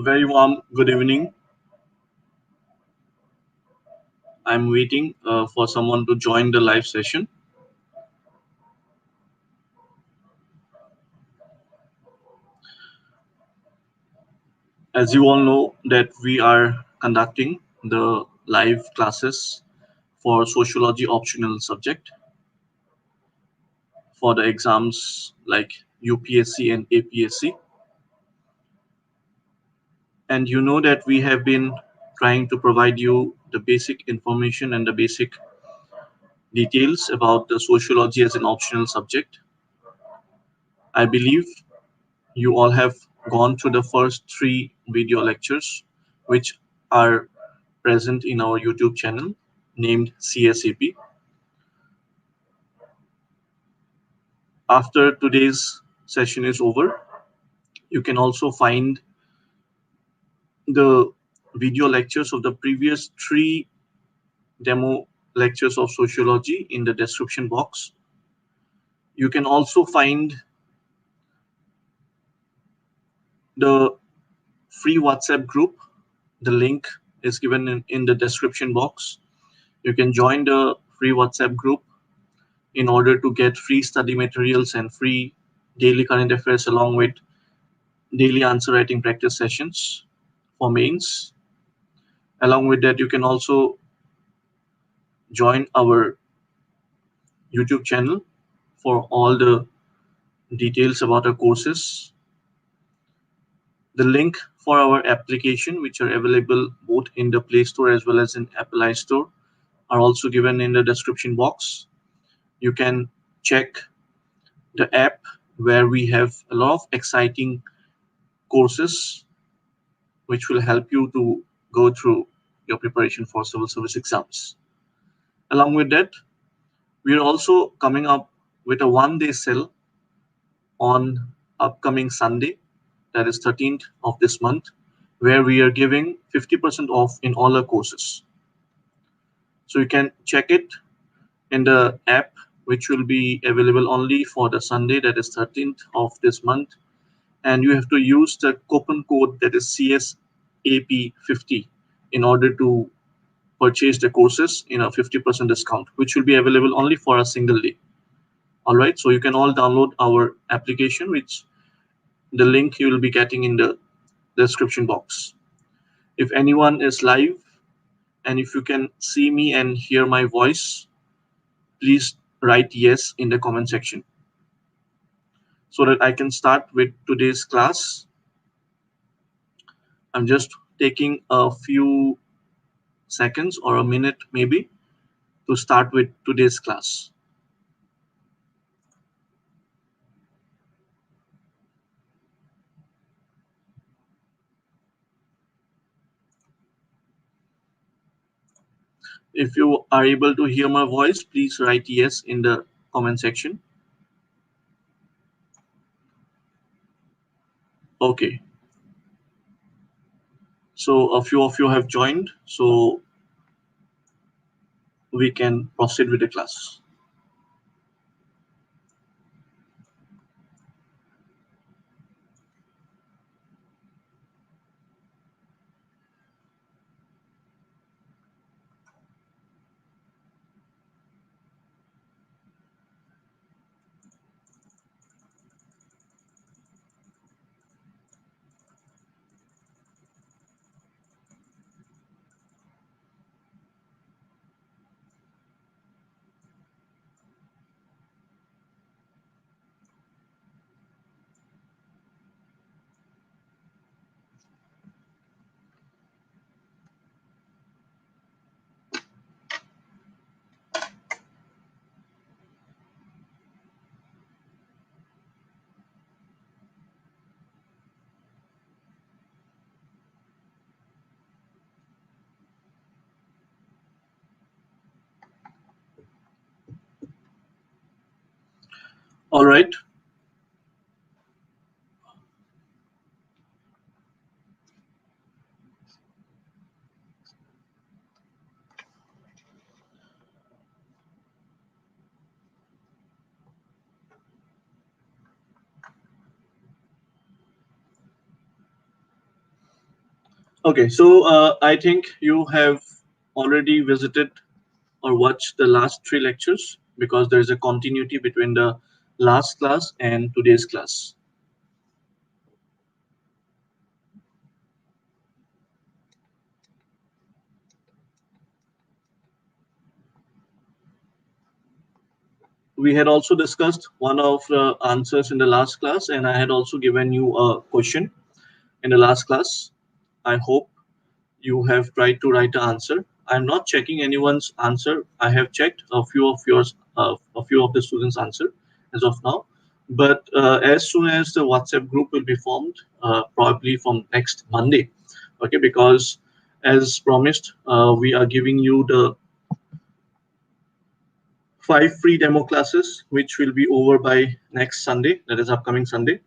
A very warm good evening. I'm waiting for someone to join the live session. As you all know that we are conducting the live classes for sociology optional subject for the exams like UPSC and APSC. And you know that we have been trying to provide you the basic information and the basic details about the sociology as an optional subject. I believe you all have gone through the first three video lectures, which are present in our YouTube channel named CSAP. After today's session is over, you can also find the video lectures of the previous three demo lectures of sociology in the description box. You can also find the free WhatsApp group. The link is given in the description box. You can join the free WhatsApp group in order to get free study materials and free daily current affairs along with daily answer writing practice sessions for mains. Along with that, you can also join our YouTube channel for all the details about our courses. The link for our application, which are available both in the Play Store as well as in Apple iStore, are also given in the description box. You can check the app where we have a lot of exciting courses which will help you to go through your preparation for civil service exams. Along with that, we are also coming up with a one-day sale on upcoming Sunday, that is 13th of this month, where we are giving 50% off in all our courses. So you can check it in the app, which will be available only for the Sunday, that is 13th of this month. And you have to use the coupon code that is CSAP50 in order to purchase the courses in a 50% discount, which will be available only for a single day. All right, so you can all download our application, which the link you will be getting in the description box. If anyone is live and if you can see me and hear my voice, please write yes in the comment section so that I can start with today's class. I'm just taking a few seconds or a minute maybe to start with today's class. If you are able to hear my voice, please write yes in the comment section. Okay. So a few of you have joined, so we can proceed with the class. All right. Okay, so I think you have already visited or watched the last three lectures because there is a continuity between the last class and today's class. We had also discussed one of the answers in the last class, and I had also given you a question in the last class. I hope you have tried to write the answer. I'm not checking anyone's answer. I have checked a few of the students' answer as of now. But as soon as the WhatsApp group will be formed, probably from next Monday, okay, because as promised, we are giving you the 5 free demo classes, which will be over by next Sunday, that is upcoming Sunday.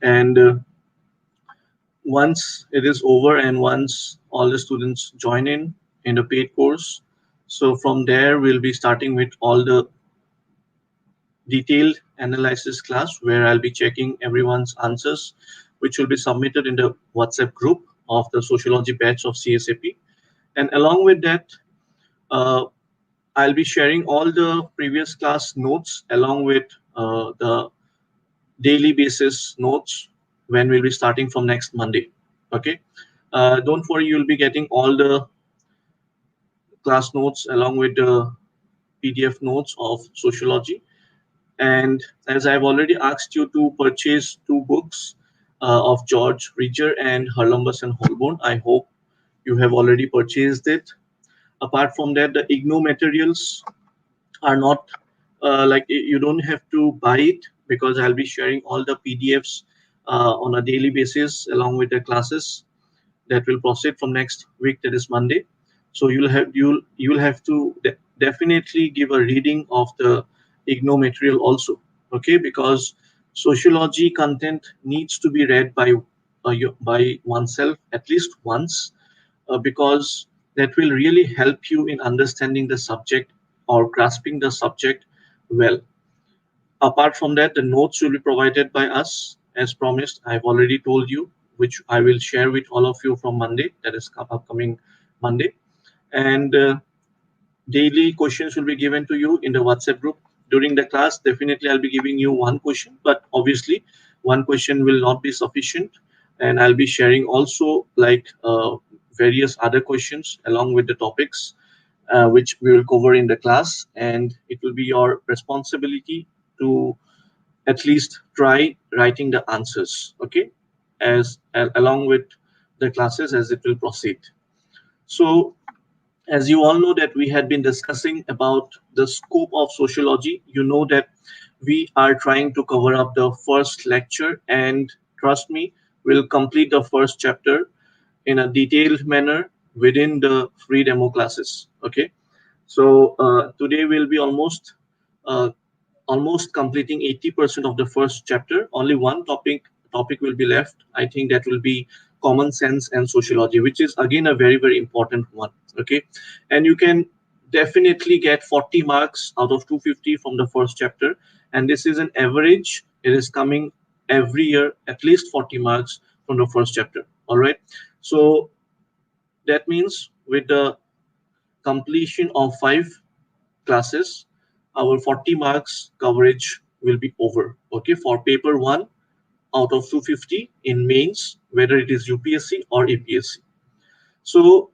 And once it is over and once all the students join in the paid course, so from there we'll be starting with all the detailed analysis class where I'll be checking everyone's answers, which will be submitted in the WhatsApp group of the sociology batch of CSAP. And along with that, uh, I'll be sharing all the previous class notes along with the daily basis notes when we'll be starting from next Monday. Okay. Don't worry, you'll be getting all the class notes along with the PDF notes of sociology. And as I've already asked you to purchase two books of George Ridger and Harlumbus and Holborn, I hope you have already purchased it. Apart from that, the IGNO materials are not like you don't have to buy it because I'll be sharing all the PDFs on a daily basis along with the classes that will proceed from next week, that is Monday. So you'll have to definitely give a reading of the IGNO material also, okay? Because sociology content needs to be read by oneself at least once, because that will really help you in understanding the subject or grasping the subject well. Apart from that, the notes will be provided by us as promised. I've already told you, which I will share with all of you from Monday, that is upcoming Monday. And daily questions will be given to you in the WhatsApp group. During the class, definitely I'll be giving you one question, but obviously one question will not be sufficient. And I'll be sharing also like various other questions along with the topics which we will cover in the class. And it will be your responsibility to at least try writing the answers, okay, as along with the classes as it will proceed. So as you all know that we had been discussing about the scope of sociology, you know that we are trying to cover up the first lecture, and trust me, we'll complete the first chapter in a detailed manner within the free demo classes, okay? So today we'll be uh, almost completing 80% of the first chapter. Only one topic will be left. I think that will be common sense and sociology, which is again a very important one. Okay, and you can definitely get 40 marks out of 250 from the first chapter, and this is an average. It is coming every year at least 40 marks from the first chapter. All right, so that means with the completion of 5 classes, our 40 marks coverage will be over. Okay, for paper 1 out of 250 in mains, whether it is UPSC or APSC. So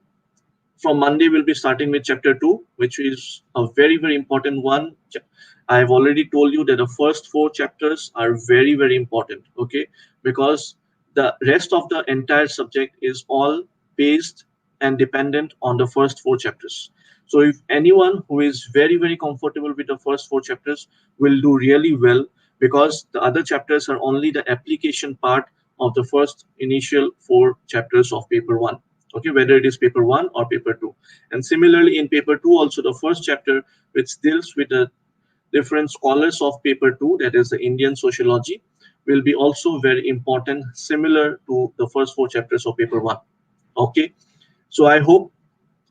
from Monday, we'll be starting with chapter 2, which is a very important one. I've already told you that the first 4 chapters are very important, okay? Because the rest of the entire subject is all based and dependent on the first 4 chapters. So if anyone who is very comfortable with the first 4 chapters will do really well, because the other chapters are only the application part of the first initial 4 chapters of paper 1, okay, whether it is paper 1 or paper 2. And similarly in paper 2 also, the first chapter which deals with the different scholars of paper 2, that is the Indian sociology, will be also very important, similar to the first 4 chapters of paper 1. Okay, so I hope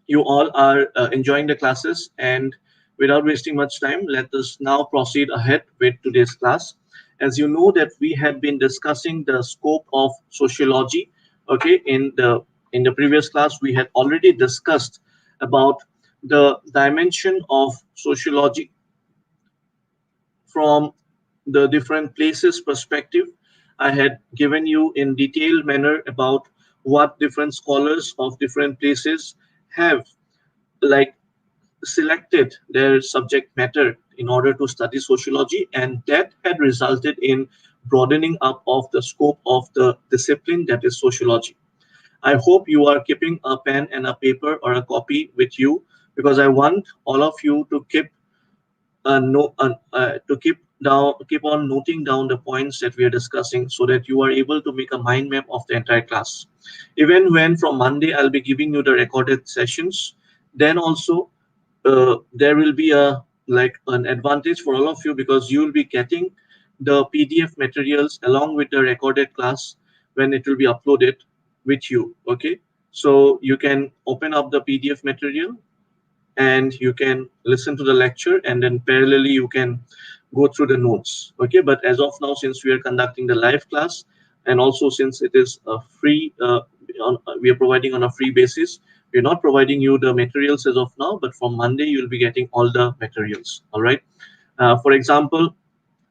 you all are enjoying the classes, and without wasting much time, let us now proceed ahead with today's class. As you know that we had been discussing the scope of sociology, okay, in the in the previous class, we had already discussed about the dimension of sociology from the different places perspective. I had given you in detailed manner about what different scholars of different places have like selected their subject matter in order to study sociology, and that had resulted in broadening up of the scope of the discipline that is sociology. I hope you are keeping a pen and a paper or a copy with you, because I want all of you to keep keep on noting down the points that we are discussing, so that you are able to make a mind map of the entire class. Even when from Monday I'll be giving you the recorded sessions, then also there will be a like an advantage for all of you, because you will be getting the PDF materials along with the recorded class when it will be uploaded with you. Okay, so you can open up the PDF material and you can listen to the lecture, and then parallelly you can go through the notes. Okay, but as of now, since we are conducting the live class, and also since it is a free we are providing on a free basis, we're not providing you the materials as of now, but from Monday you'll be getting all the materials. All right. For example,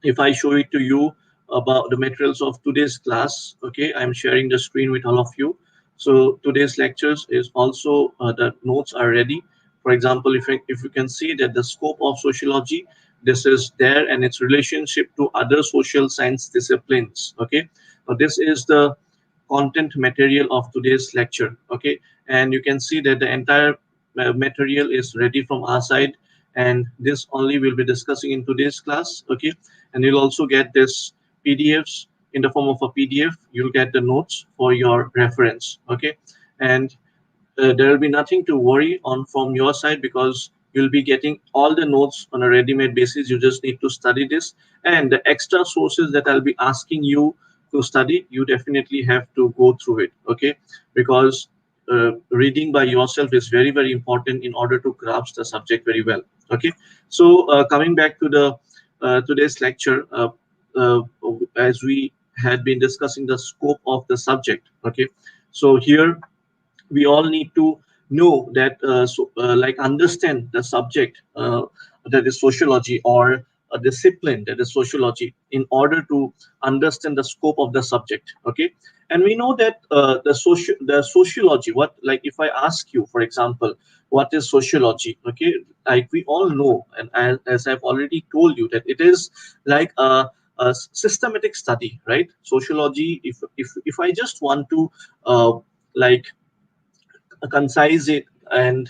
if I show it to you about the materials of today's class, okay, I'm sharing the screen with all of you. So today's lectures is also the notes are ready. For example, if you can see that the scope of sociology, this is there, and its relationship to other social science disciplines. Okay, now this is the content material of today's lecture. Okay, and you can see that the entire material is ready from our side, and this only we'll be discussing in today's class. Okay, and you'll also get this PDFs in the form of a PDF. You'll get the notes for your reference. Okay, and there will be nothing to worry on from your side, because you'll be getting all the notes on a ready-made basis. You just need to study this, and the extra sources that I'll be asking you to study, you definitely have to go through it. Okay, because reading by yourself is very, very important in order to grasp the subject very well. Okay, so coming back to the today's lecture, uh, as we had been discussing the scope of the subject. Okay, so here we all need to know that like understand the subject that is sociology, or a discipline that is sociology, in order to understand the scope of the subject. Okay, and we know that the sociology, what, like if I ask you, for example, what is sociology? Okay, like we all know, and as I've already told you, that it is like a systematic study, right? Sociology, if I just want to like concise it and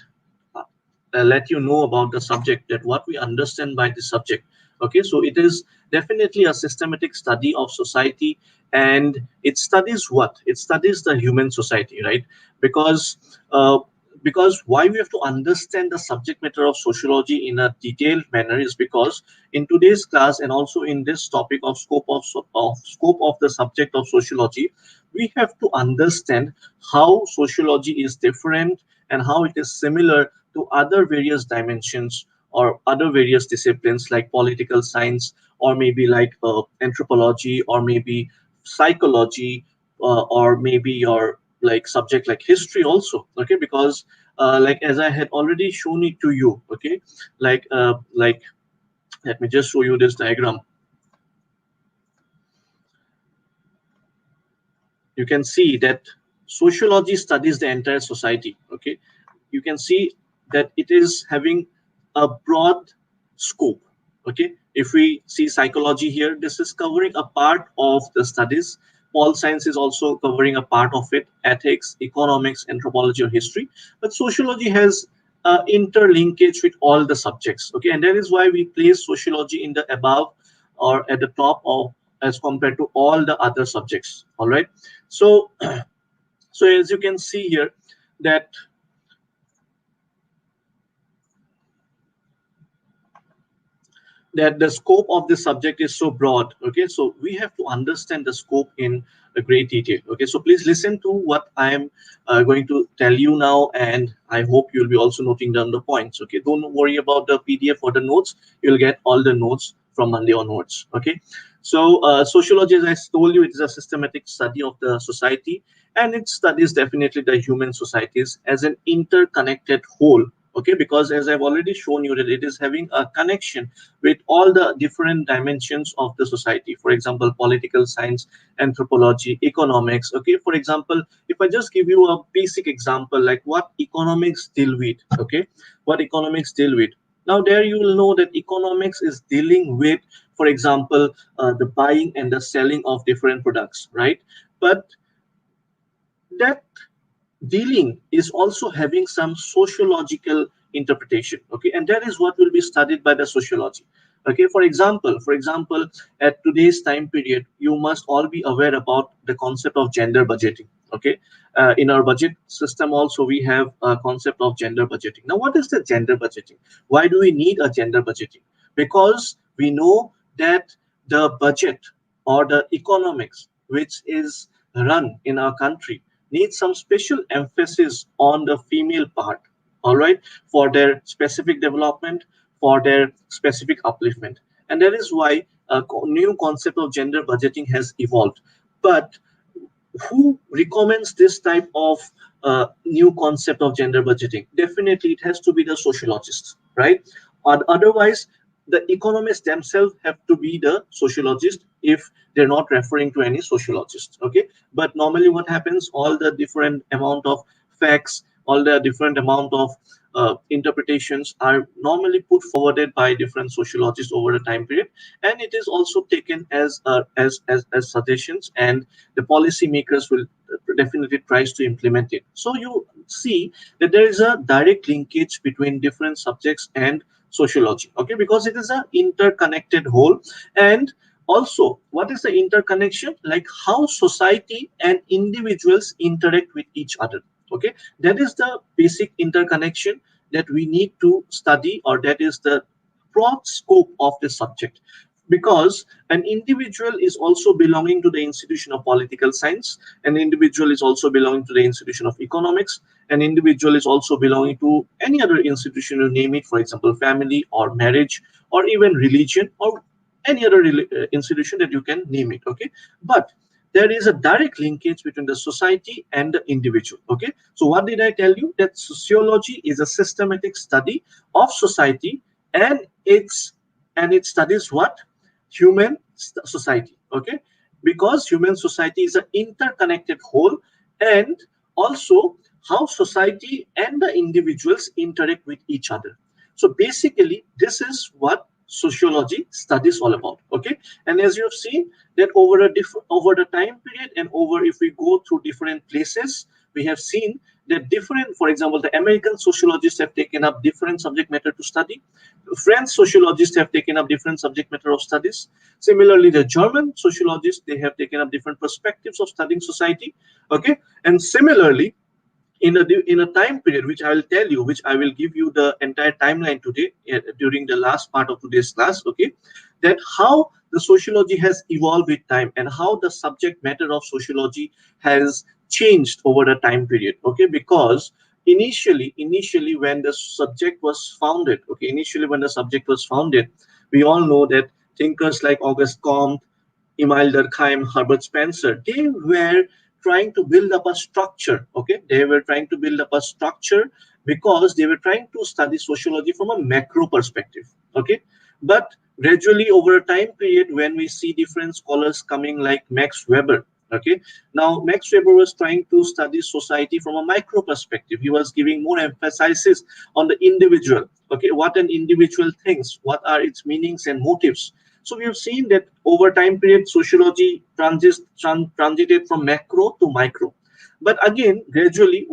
let you know about the subject, that what we understand by the subject. Okay, so it is definitely a systematic study of society, and it studies what? It studies the human society, right? Because uh, because why we have to understand the subject matter of sociology in a detailed manner is because in today's class, and also in this topic of scope of the subject of sociology, we have to understand how sociology is different and how it is similar to other various dimensions or other various disciplines like political science, or maybe like anthropology, or maybe psychology, or maybe your like subject like history also. Okay, because like as I had already shown it to you. Okay, like let me just show you this diagram. You can see that sociology studies the entire society. Okay, you can see that it is having a broad scope. Okay, if we see psychology here, this is covering a part of the studies. Pol science is also covering a part of it: ethics, economics, anthropology, or history. But sociology has interlinkage with all the subjects. Okay, and that is why we place sociology in the above, or at the top of, as compared to all the other subjects. All right, so so as you can see here, that the scope of this subject is so broad. Okay, so we have to understand the scope in a great detail. Okay, so please listen to what I am going to tell you now, and I hope you'll be also noting down the points. Okay, don't worry about the PDF or the notes. You'll get all the notes from Monday onwards. Okay, So sociology, as I told you, it is a systematic study of the society, and it studies definitely the human societies as an interconnected whole. Okay, because as I've already shown you that it is having a connection with all the different dimensions of the society. For example, political science, anthropology, economics. Okay, for example, if I just give you a basic example, like what economics deal with. Okay, what economics deal with. Now there you will know that economics is dealing with, for example, the buying and the selling of different products, right? But that dealing is also having some sociological interpretation. Okay, and that is what will be studied by the sociology. Okay, for example, at today's time period, you must all be aware about the concept of gender budgeting. Okay, in our budget system also we have a concept of gender budgeting. Now what is the gender budgeting? Why do we need a gender budgeting? Because we know that the budget or the economics which is run in our country needs some special emphasis on the female part, all right, for their specific development, for their specific upliftment. And that is why a new concept of gender budgeting has evolved. But who recommends this type of new concept of gender budgeting? Definitely, it has to be the sociologists, right? Otherwise, the economists themselves have to be the sociologist if they're not referring to any sociologist. Okay, but normally what happens? All the different amount of facts, all the different amount of interpretations are normally put forwarded by different sociologists over a time period, and it is also taken as as suggestions, and the policymakers will definitely tries to implement it. So you see that there is a direct linkage between different subjects and sociology. Okay, because it is a interconnected whole. And also, what is the interconnection? Like how society and individuals interact with each other. Okay, that is the basic interconnection that we need to study, or that is the broad scope of the subject. Because an individual is also belonging to the institution of political science, an individual is also belonging to the institution of economics, an individual is also belonging to any other institution, you name it, for example, family or marriage or even religion or any other institution that you can name it. Okay, but there is a direct linkage between the society and the individual. Okay, so what did I tell you? That sociology is a systematic study of society, and it studies what? Human society. Okay, because human society is an interconnected whole, and also how society and the individuals interact with each other. So basically this is what sociology studies all about. Okay, and as you have seen that over the time period, and over, if we go through different places, we have seen that different, for example, the American sociologists have taken up different subject matter to study. French sociologists have taken up different subject matter of studies. Similarly, the German sociologists, they have taken up different perspectives of studying society. Okay, and similarly, in a time period which I will tell you, which I will give you the entire timeline today during the last part of today's class. Okay, that how the sociology has evolved with time and how the subject matter of sociology has changed over the time period. Okay, because initially when the subject was founded, okay, initially when the subject was founded, we all know that thinkers like Auguste Comte, Emile Durkheim, Herbert Spencer, they were trying to build up a structure. Okay, they were trying to build up a structure because they were trying to study sociology from a macro perspective. Okay, but gradually over a time period, when we see different scholars coming like Max Weber. Okay, now Max Weber was trying to study society from a micro perspective. He was giving more emphasis on the individual. Okay, what an individual thinks, what are its meanings and motives. So we have seen that over time period, sociology transited from macro to micro. But again, gradually,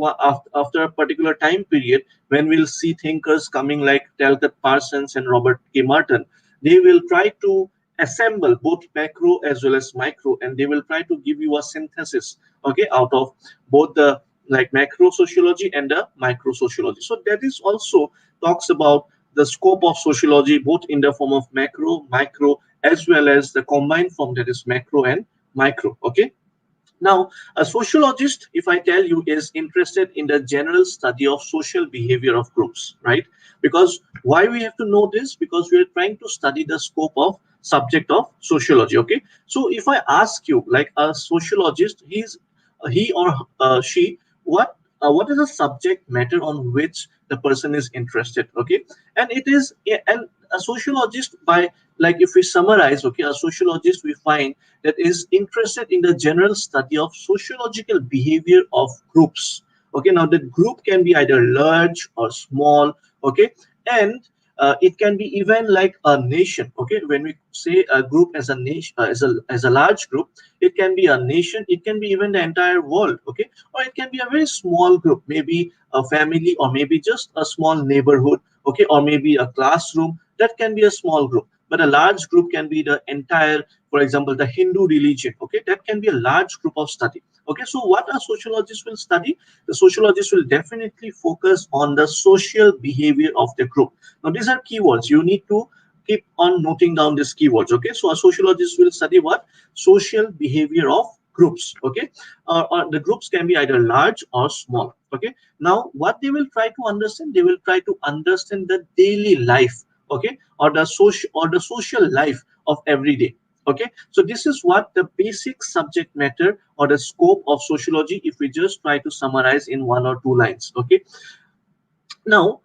after a particular time period, when we'll see thinkers coming like Talcott Parsons and Robert K. Merton, they will try to assemble both macro as well as micro, and they will try to give you a synthesis, okay, out of both the like macro sociology and the micro sociology. So that is also talks about the scope of sociology, both in the form of macro, micro, as well as the combined form, that is macro and micro. Okay. Now, a sociologist, if I tell you, is interested in the general study of social behavior of groups, right? Because why we have to know this? Because we are trying to study the scope of subject of sociology. Okay, so if I ask you, like a sociologist, he or she, what is the subject matter on which the person is interested? Okay, and it is and a sociologist, by, like, if we summarize, okay, a sociologist, we find that is interested in the general study of sociological behavior of groups. Okay, now the group can be either large or small. Okay, and it can be even like a nation. Okay, when we say a group as a nation, as a large group, it can be a nation, it can be even the entire world. Okay, or it can be a very small group, maybe a family, or maybe just a small neighborhood. Okay, or maybe a classroom, that can be a small group. But a large group can be the entire, for example, the Hindu religion. Okay, that can be a large group of study. Okay, so what a sociologist will study? The sociologist will definitely focus on the social behavior of the group. Now these are keywords, you need to keep on noting down these keywords. Okay, so a sociologist will study what? Social behavior of groups. Okay, or the groups can be either large or small. Okay, now what they will try to understand, they will try to understand the daily life. Okay, or the social life of every day. Okay, so this is what the basic subject matter or the scope of sociology, if we just try to summarize in one or two lines. Okay, now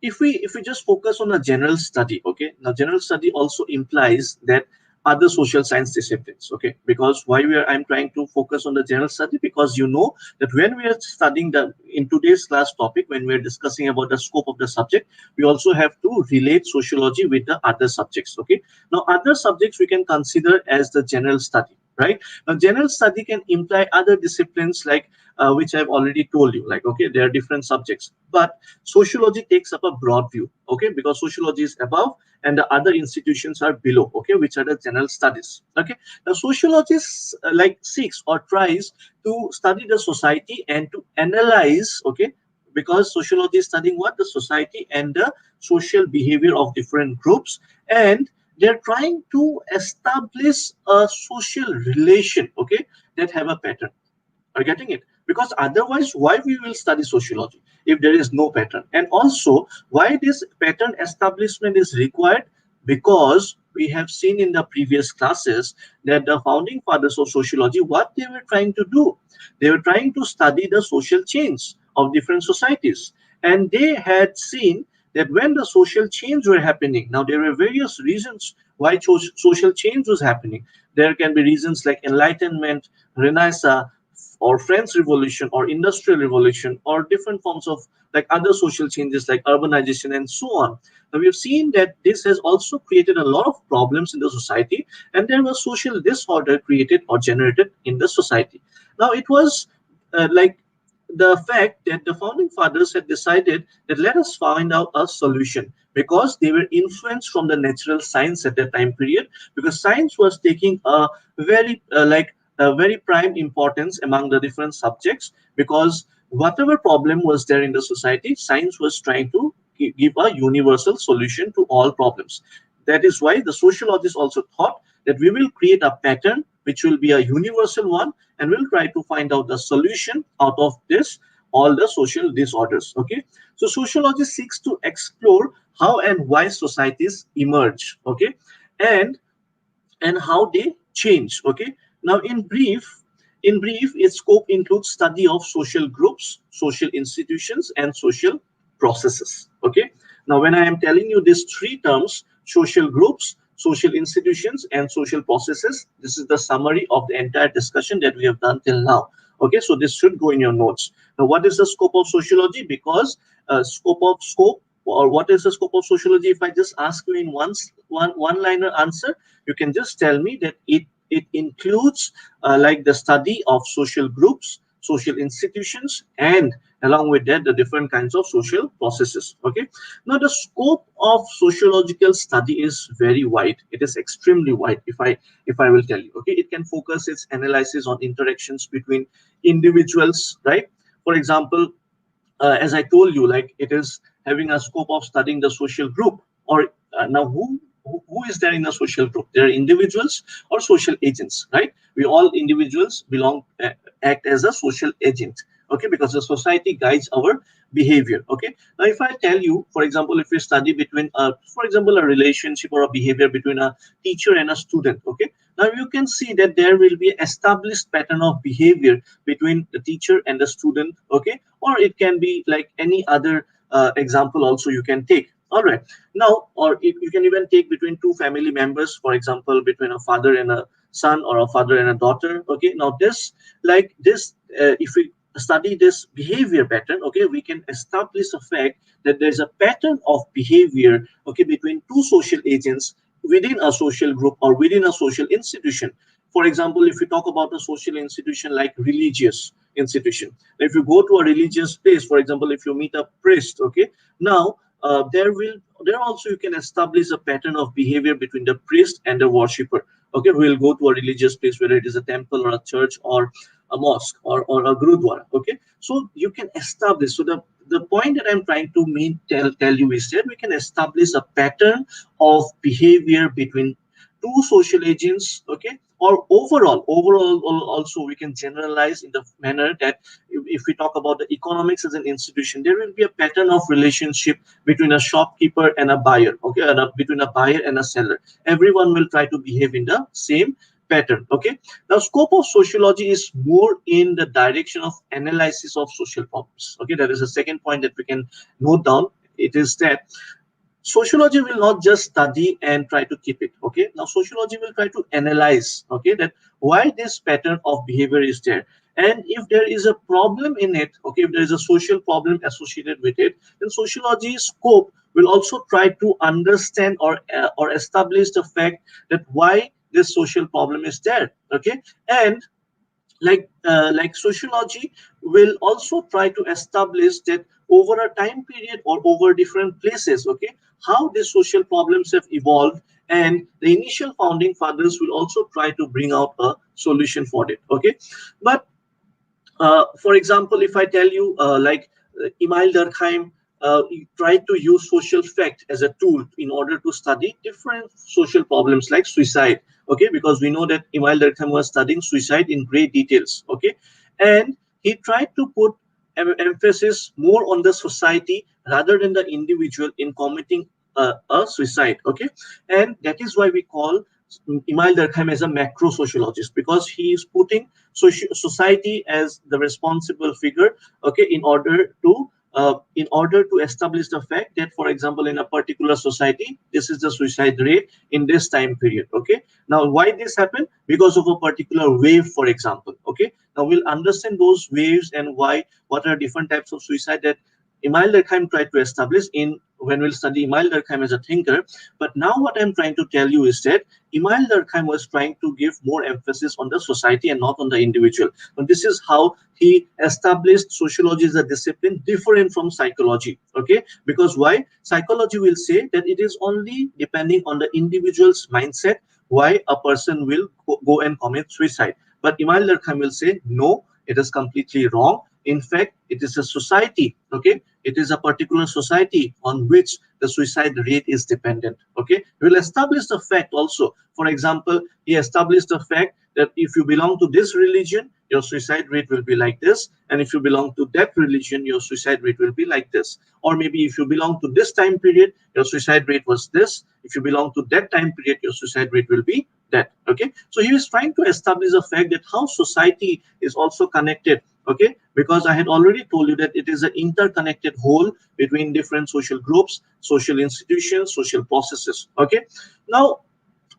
if we just focus on a general study. Okay, now general study also implies that other social science disciplines. Okay, because why I'm trying to focus on the general study, because you know that when we are studying the in today's class topic, when we're discussing about the scope of the subject, we also have to relate sociology with the other subjects. Okay, now other subjects we can consider as the general study, right? Now general study can imply other disciplines, like which I've already told you, like, okay, there are different subjects, but sociology takes up a broad view. Okay, because sociology is above and the other institutions are below. Okay, which are the general studies. Okay, now sociologists like seeks or tries to study the society and to analyze. Okay, because sociology is studying what? The society and the social behavior of different groups, and they're trying to establish a social relation. Okay, that have a pattern. Are you getting it? Because otherwise, why we will study sociology if there is no pattern? And also, why this pattern establishment is required? Because we have seen in the previous classes that the founding fathers of sociology, what they were trying to do, they were trying to study the social change of different societies, and they had seen that when the social change were happening, now there were various reasons why social change was happening. There can be reasons like enlightenment, renaissance, or French Revolution, or Industrial Revolution, or different forms of like other social changes like urbanization and so on. Now we have seen that this has also created a lot of problems in the society, and there was social disorder created or generated in the society. Now it was like the fact that the founding fathers had decided that let us find out a solution, because they were influenced from the natural science at that time period, because science was taking a very a very prime importance among the different subjects, because whatever problem was there in the society, science was trying to give a universal solution to all problems. That is why the sociologists also thought that we will create a pattern which will be a universal one, and we'll try to find out the solution out of this all the social disorders. Okay, so sociology seeks to explore how and why societies emerge. Okay, and how they change. Okay, now in brief its scope includes study of social groups, social institutions, and social processes. Okay, now when I am telling you these three terms, social groups, social institutions, and social processes, this is the summary of the entire discussion that we have done till now. Okay, so this should go in your notes. Now what is the scope of sociology? Because scope, or what is the scope of sociology, if I just ask you in one liner answer, you can just tell me that it includes like the study of social groups, social institutions, and along with that the different kinds of social processes. Okay, now the scope of sociological study is very wide. It is extremely wide, if I will tell you. Okay, it can focus its analysis on interactions between individuals, right? For example, as I told you, like it is having a scope of studying the social group, or now who is there in a social group? There are individuals or social agents, right? We all individuals belong, act as a social agent. Okay, because the society guides our behavior. Okay, now if I tell you, for example, if we study between for example, a relationship or a behavior between a teacher and a student. Okay, now you can see that there will be established pattern of behavior between the teacher and the student. Okay, or it can be like any other example also you can take. All right, now, or if you can even take between two family members, for example, between a father and a son or a father and a daughter. Okay, now this, like this, if we study this behavior pattern, okay, we can establish a fact that there's a pattern of behavior, okay, between two social agents within a social group or within a social institution. For example, if we talk about a social institution like religious institution, if you go to a religious place, for example, if you meet a priest, okay, now there also you can establish a pattern of behavior between the priest and the worshipper. Okay, we'll go to a religious place, whether it is a temple or a church or a mosque or a gurudwara. Okay, so you can establish. So the point that I'm trying to tell you is that we can establish a pattern of behavior between two social agents. Okay, or overall also we can generalize in the manner that if we talk about the economics as an institution, there will be a pattern of relationship between a shopkeeper and a buyer. Okay, and between a buyer and a seller, everyone will try to behave in the same pattern. Okay, now scope of sociology is more in the direction of analysis of social problems. Okay, that is the second point that we can note down. It is that sociology will not just study and try to keep it. Okay, now sociology will try to analyze, okay, that why this pattern of behavior is there, and if there is a problem in it, okay, if there is a social problem associated with it, then sociology's scope will also try to understand or establish the fact that why this social problem is there. Okay, and like sociology will also try to establish that over a time period or over different places, okay, how these social problems have evolved, and the initial founding fathers will also try to bring out a solution for it. Okay, but for example, if I tell you Emile Durkheim tried to use social fact as a tool in order to study different social problems like suicide. Okay, because we know that Emile Durkheim was studying suicide in great details. Okay, and he tried to put emphasis more on the society rather than the individual in committing a suicide. Okay, and that is why we call Emile Durkheim as a macro sociologist, because he is putting society as the responsible figure. Okay, in order to establish the fact that, for example, in a particular society, this is the suicide rate in this time period. Okay, now why this happened? Because of a particular wave, for example. Okay, now we'll understand those waves and why, what are different types of suicide that Emile Durkheim tried to establish in when we'll study Emile Durkheim as a thinker. But now what I'm trying to tell you is that Emile Durkheim was trying to give more emphasis on the society and not on the individual. And this is how he established sociology as a discipline different from psychology. Okay, because why? Psychology will say that it is only depending on the individual's mindset why a person will go and commit suicide. But Emile Durkheim will say no, it is completely wrong. In fact, it is a society. Okay, it is a particular society on which the suicide rate is dependent. Okay, we will establish the fact also. For example, he established the fact that if you belong to this religion, your suicide rate will be like this, and if you belong to that religion, your suicide rate will be like this. Or maybe if you belong to this time period, your suicide rate was this. If you belong to that time period, your suicide rate will be that. Okay, so he is trying to establish the fact that how society is also connected. Okay, because I had already told you that it is an interconnected whole between different social groups, social institutions, social processes. Okay, now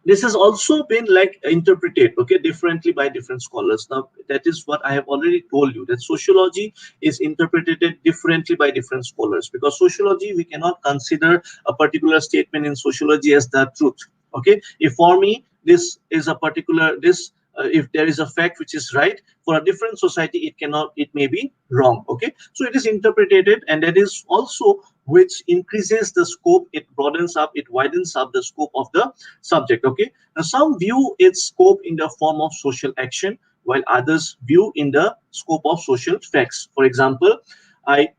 this has also been like interpreted, okay, differently by different scholars. Now that is what I have already told you, that sociology is interpreted differently by different scholars, because sociology, we cannot consider a particular statement in sociology as the truth. Okay, if for me this is a particular this if there is a fact which is right, for a different society it cannot, it may be wrong. Okay, so it is interpreted, and that is also which increases the scope, it broadens up, it widens up the scope of the subject. Okay, now some view its scope in the form of social action, while others view in the scope of social facts. For example,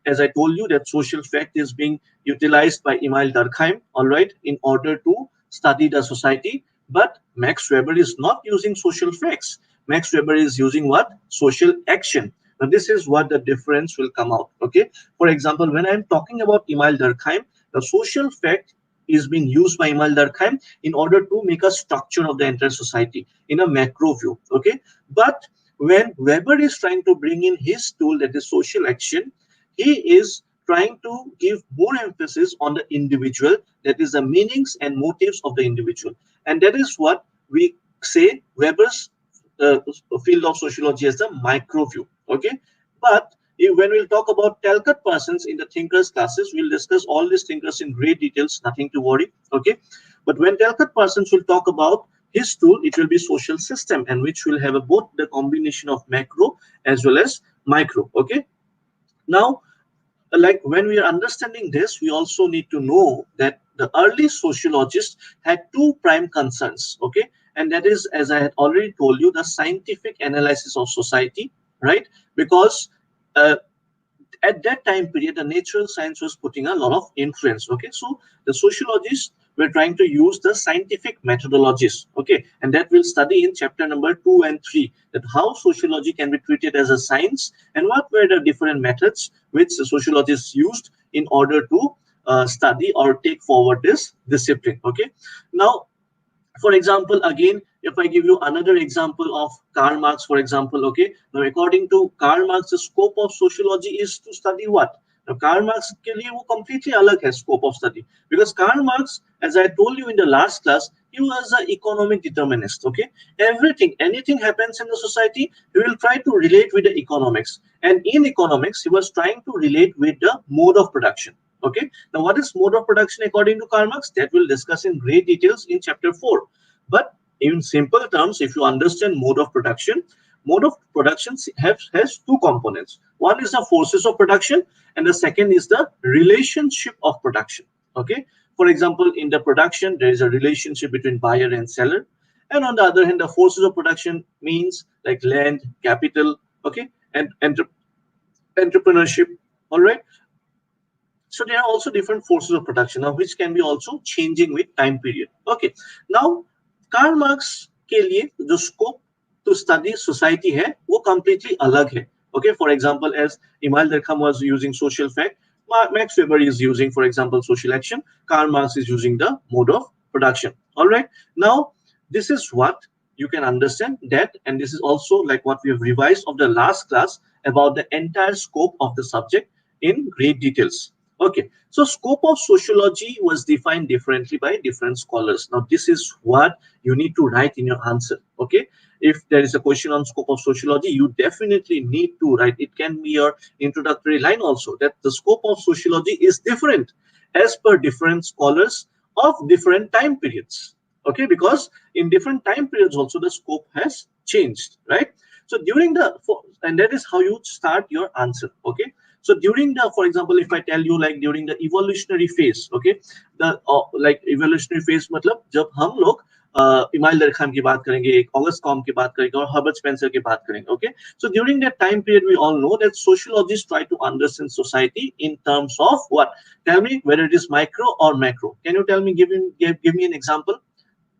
as I told you, that social fact is being utilized by Emile Durkheim, all right, in order to study the society. But Max Weber is not using social facts. Max Weber is using what? Social action. Now this is what the difference will come out. Okay, for example, when I'm talking about Emile Durkheim, the social fact is being used by Emile Durkheim in order to make a structure of the entire society in a macro view. Okay, but when Weber is trying to bring in his tool, that is social action, he is trying to give more emphasis on the individual, that is the meanings and motives of the individual. And that is what we say Weber's field of sociology as the micro view. Okay, but when we'll talk about Talcott Parsons in the thinkers classes, we'll discuss all these thinkers in great details, nothing to worry. Okay, but when Talcott Parsons will talk about his tool, it will be social system, and which will have both the combination of macro as well as micro. Okay, now like when we are understanding this, we also need to know that the early sociologists had two prime concerns. Okay, and that is, as I had already told you, the scientific analysis of society, right? Because uh, at that time period, the natural science was putting a lot of influence. Okay, so the sociologists were trying to use the scientific methodologies. Okay, and that we'll study in chapter number 2 and 3, that how sociology can be treated as a science and what were the different methods which the sociologists used in order to study or take forward this discipline. Okay, now for example, again, if I give you another example of Karl Marx, for example, okay, now according to Karl Marx, the scope of sociology is to study what? Now Karl Marx के लिए वो completely अलग है scope of study, because Karl Marx, as I told you in the last class, he was an economic determinist. Okay, everything, anything happens in the society, he will try to relate with the economics, and in economics, he was trying to relate with the mode of production. Okay, now what is mode of production according to Karl Marx? That we'll discuss in great details in chapter 4. But in simple terms, if you understand mode of production has two components. One is the forces of production, and the second is the relationship of production. Okay, for example, in the production, there is a relationship between buyer and seller. And on the other hand, the forces of production means like land, capital, okay, and entrepreneurship. All right, so there are also different forces of production now, which can be also changing with time period. Okay, now Karl Marx के लिए जो scope to study society है वो completely अलग है. Okay, for example, as Emile Durkheim was using social fact, Max Weber is using, for example, social action. Karl Marx is using the mode of production. All right, now this is what you can understand that, and this is also like what we have revised of the last class about the entire scope of the subject in great details. Okay, so scope of sociology was defined differently by different scholars. Now this is what you need to write in your answer. Okay, if there is a question on scope of sociology, you definitely need to write. It can be your introductory line also, that the scope of sociology is different as per different scholars of different time periods. Okay, because in different time periods also the scope has changed, right? So during the, and that is how you start your answer. Okay, so during the, for example, if I tell you like during the evolutionary phase, okay, the like evolutionary phase मतलब जब हम लोग email दरखाम की बात करेंगे, एक August com की बात करेंगे और हर्बर्ट स्पेंसर की बात करेंगे. Okay, so during that time period we all know that sociologists try to understand society in terms of what? Tell me whether it is micro or macro. Can you tell me, give me an example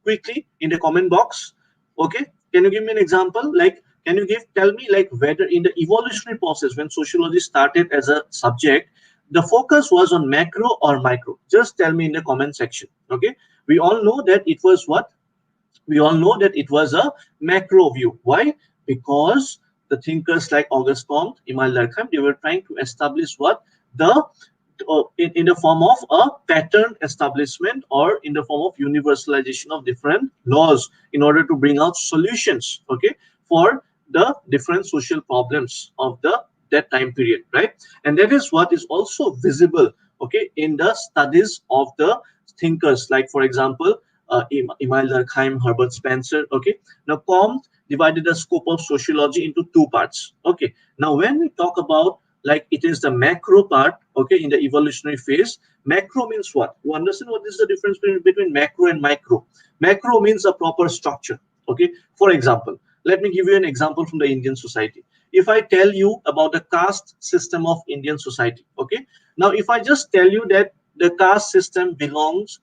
quickly in the comment box? Okay, can you give me an example? Like, can you tell me like whether in the evolutionary process when sociology started as a subject, the focus was on macro or micro? Just tell me in the comment section. Okay, we all know that it was what? We all know that it was a macro view. Why? Because the thinkers like Auguste Comte, Emile Durkheim, they were trying to establish what? The in the form of a pattern establishment or in the form of universalization of different laws in order to bring out solutions, okay, for the different social problems of the that time period, right? And that is what is also visible, okay, in the studies of the thinkers like, for example, Emile Durkheim, Herbert Spencer. Okay, now Comte divided the scope of sociology into two parts. Okay, now when we talk about like it is the macro part, okay, in the evolutionary phase. Macro means what? You understand what is the difference between macro and micro? Macro means a proper structure. Okay, for example, let me give you an example from the Indian society. If I tell you about the caste system of Indian society, okay, now if I just tell you that the caste system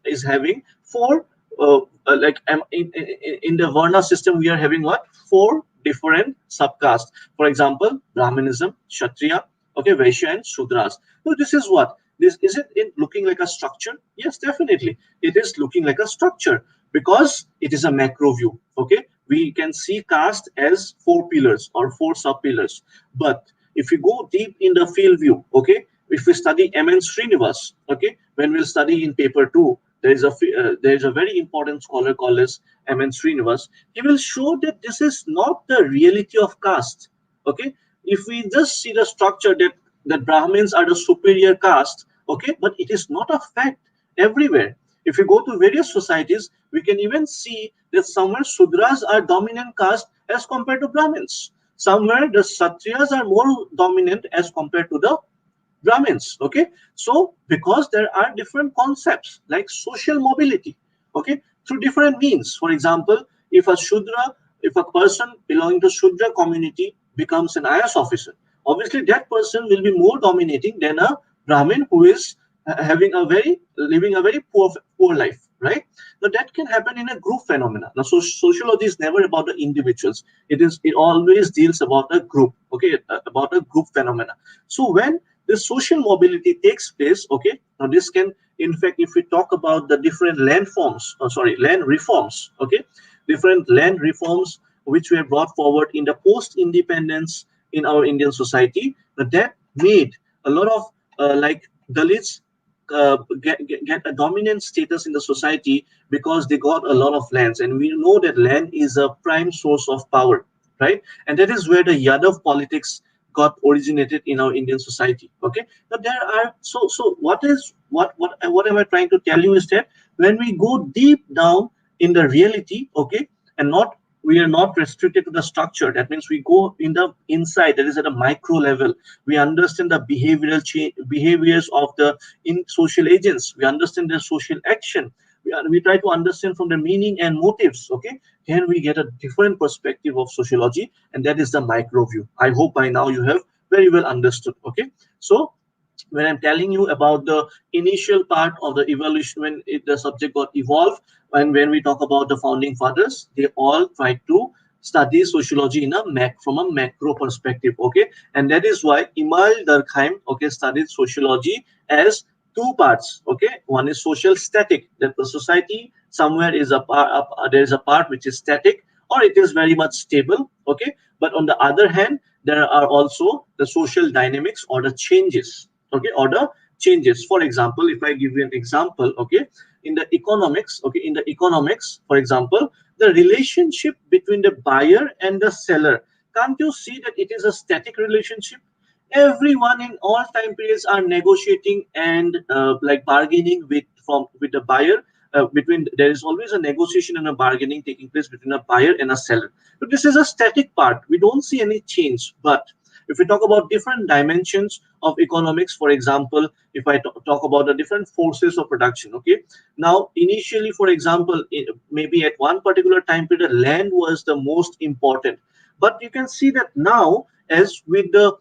is having four in the Varna system we are having what? Four different subcaste. For example, Brahmanism, Kshatriya, okay, Vaishya and Shudras. So this is what this is it looking like a structure? Yes, definitely it is looking like a structure because it is a macro view. Okay, we can see caste as four pillars or four sub pillars, but if you go deep in the field view, okay, if we study MN Srinivas, okay, when we'll study in paper 2, there is a very important scholar called as MN Srinivas. He will show that this is not the reality of caste. Okay, if we just see the structure that Brahmins are the superior caste, okay, but it is not a fact everywhere. If you go to various societies, we can even see that somewhere Sudras are dominant caste as compared to Brahmins. Somewhere the Kshatriyas are more dominant as compared to the Brahmins. Okay, so because there are different concepts like social mobility, okay, through different means. For example, if a person belonging to Shudra community becomes an IAS officer, obviously that person will be more dominating than a Brahmin who is having a very living a very poor life, right? Now that can happen in a group phenomena. Now, sociology is never about the individuals. It always deals about a group, okay, about a group phenomena. So when this social mobility takes place, okay, now this can, in fact, if we talk about the different land reforms, okay, different land reforms which were brought forward in the post-independence in our Indian society, that made a lot of like Dalits get a dominant status in the society because they got a lot of lands, and we know that land is a prime source of power, right? And that is where the Yadav politics got originated in our Indian society. Okay, now there are what am I trying to tell you is that when we go deep down in the reality, okay, and not we are not restricted to the structure. That means we go in the inside, that is at a micro level. We understand the behaviors of the in social agents. We understand their social action. We try to understand from the meaning and motives. Okay, here we get a different perspective of sociology, and that is the micro view. I hope by now you have very well understood. Okay, so when I'm telling you about the initial part of the evolution, when the subject got evolved, and when we talk about the founding fathers, they all tried to study sociology in a from a macro perspective. Okay, and that is why Emile Durkheim, okay, studied sociology as two parts. Okay, one is social static, that the society somewhere is a part, there is a part which is static or it is very much stable. Okay, but on the other hand, there are also the social dynamics or the changes, okay, or the changes. For example, if I give you an example, okay, in the economics, okay, in the economics, for example, the relationship between the buyer and the seller, can't you see that it is a static relationship? Everyone in all time periods are negotiating and like bargaining with the buyer. Between there is always a negotiation and a bargaining taking place between a buyer and a seller. So this is a static part. We don't see any change. But if we talk about different dimensions of economics, for example, if I talk about the different forces of production, okay, now initially, for example, maybe at one particular time period, land was the most important. But you can see that now, as with the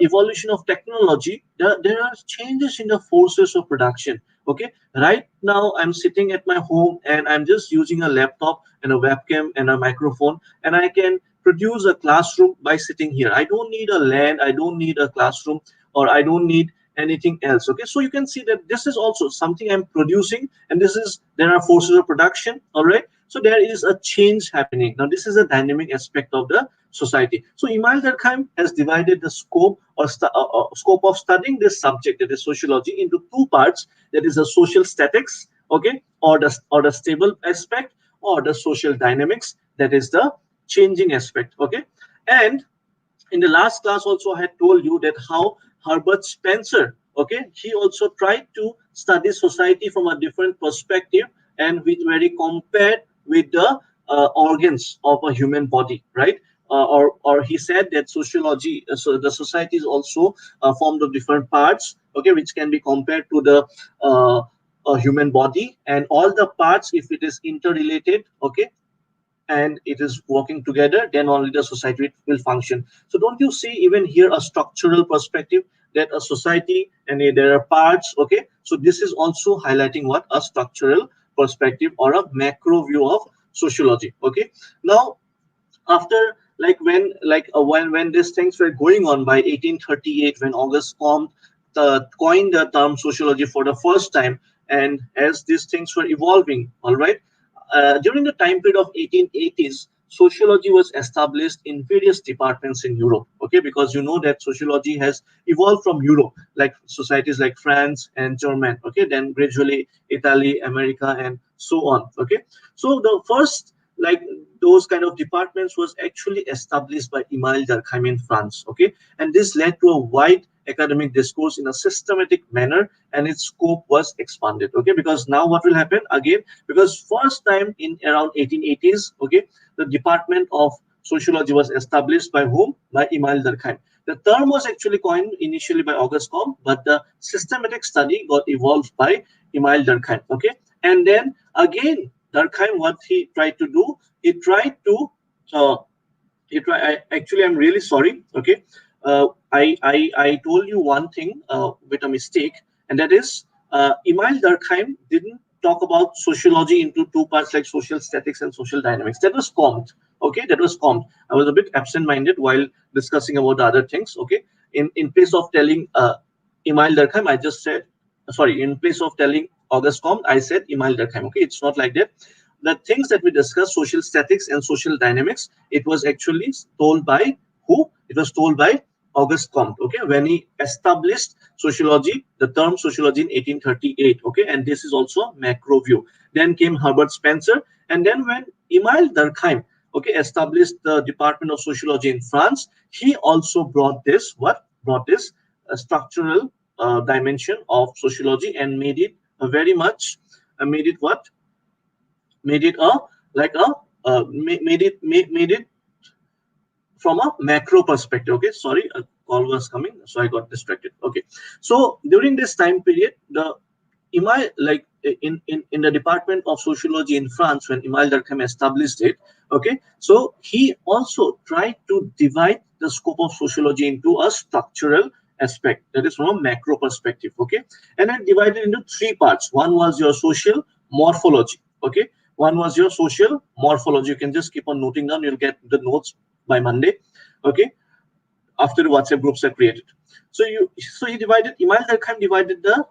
evolution of technology, there are changes in the forces of production. Okay, right now I'm sitting at my home and I'm just using a laptop and a webcam and a microphone, and I can produce a classroom by sitting here. I don't need a land, I don't need a classroom, or I don't need anything else. Okay, so you can see that this is also something I'm producing, and there are forces of production. All right, so there is a change happening. Now this is a dynamic aspect of the society. So Emile Durkheim has divided the scope scope of studying this subject, that is sociology, into two parts. That is the social statics, okay, or the stable aspect, or the social dynamics, that is the changing aspect. Okay, and in the last class also I had told you that how Herbert Spencer, okay, he also tried to study society from a different perspective, and with very compared with the organs of a human body, right? Or he said that sociology, so the society is also formed of different parts, okay, which can be compared to the human body, and all the parts, if it is interrelated, okay, and it is working together, then only the society will function. So don't you see even here a structural perspective, that a society and there are parts, okay? So this is also highlighting what a structural perspective or a macro view of sociology. Okay, now after when these things were going on by 1838, when Auguste Comte coined the term sociology for the first time, and as these things were evolving, all right, during the time period of 1880s, sociology was established in various departments in Europe. Okay, because you know that sociology has evolved from Europe, like societies like France and German. Okay, then gradually Italy, America, and so on. Okay, so the first, like, those kind of departments was actually established by Emile Durkheim in France. Okay, and this led to a wide academic discourse in a systematic manner, and its scope was expanded. Okay, because now what will happen again, because first time in around 1880s, okay, the department of sociology was established by whom? By Emile Durkheim. The term was actually coined initially by Auguste Comte, but the systematic study got evolved by Emile Durkheim. Okay, and then again, Durkheim, what he tried to do, he tried to uh, actually, I'm really sorry. Okay, I told you one thing with a mistake, and that is Emile Durkheim didn't talk about sociology into two parts like social statics and social dynamics. That was Comte. Okay, that was Comte. I was a bit absent-minded while discussing about the other things. Okay, in place of telling Emile Durkheim, I just said sorry. In place of telling Auguste Comte, I said Emile Durkheim. Okay, it's not like that. The things that we discussed, social statics and social dynamics, it was actually told by who? It was told by Auguste Comte, okay, when he established sociology, the term sociology in 1838, okay, and this is also macro view. Then came Herbert Spencer, and then when Emile Durkheim, okay, established the Department of Sociology in France, he also brought this, brought this structural dimension of sociology and made it very much, made it what? Made it a like a made it from a macro perspective. Okay, sorry, a call was coming, so I got distracted. Okay, so during this time period, the Emile, like in the Department of Sociology in France, when Emile Durkheim established it, okay, so he also tried to divide the scope of sociology into a structural aspect, that is from a macro perspective. Okay, and then divided into three parts. One was your social morphology. Okay, one was your social morphology. You can just keep on noting down, you'll get the notes by Monday. Okay, after the WhatsApp groups are created. So he divided, Emile Durkheim divided the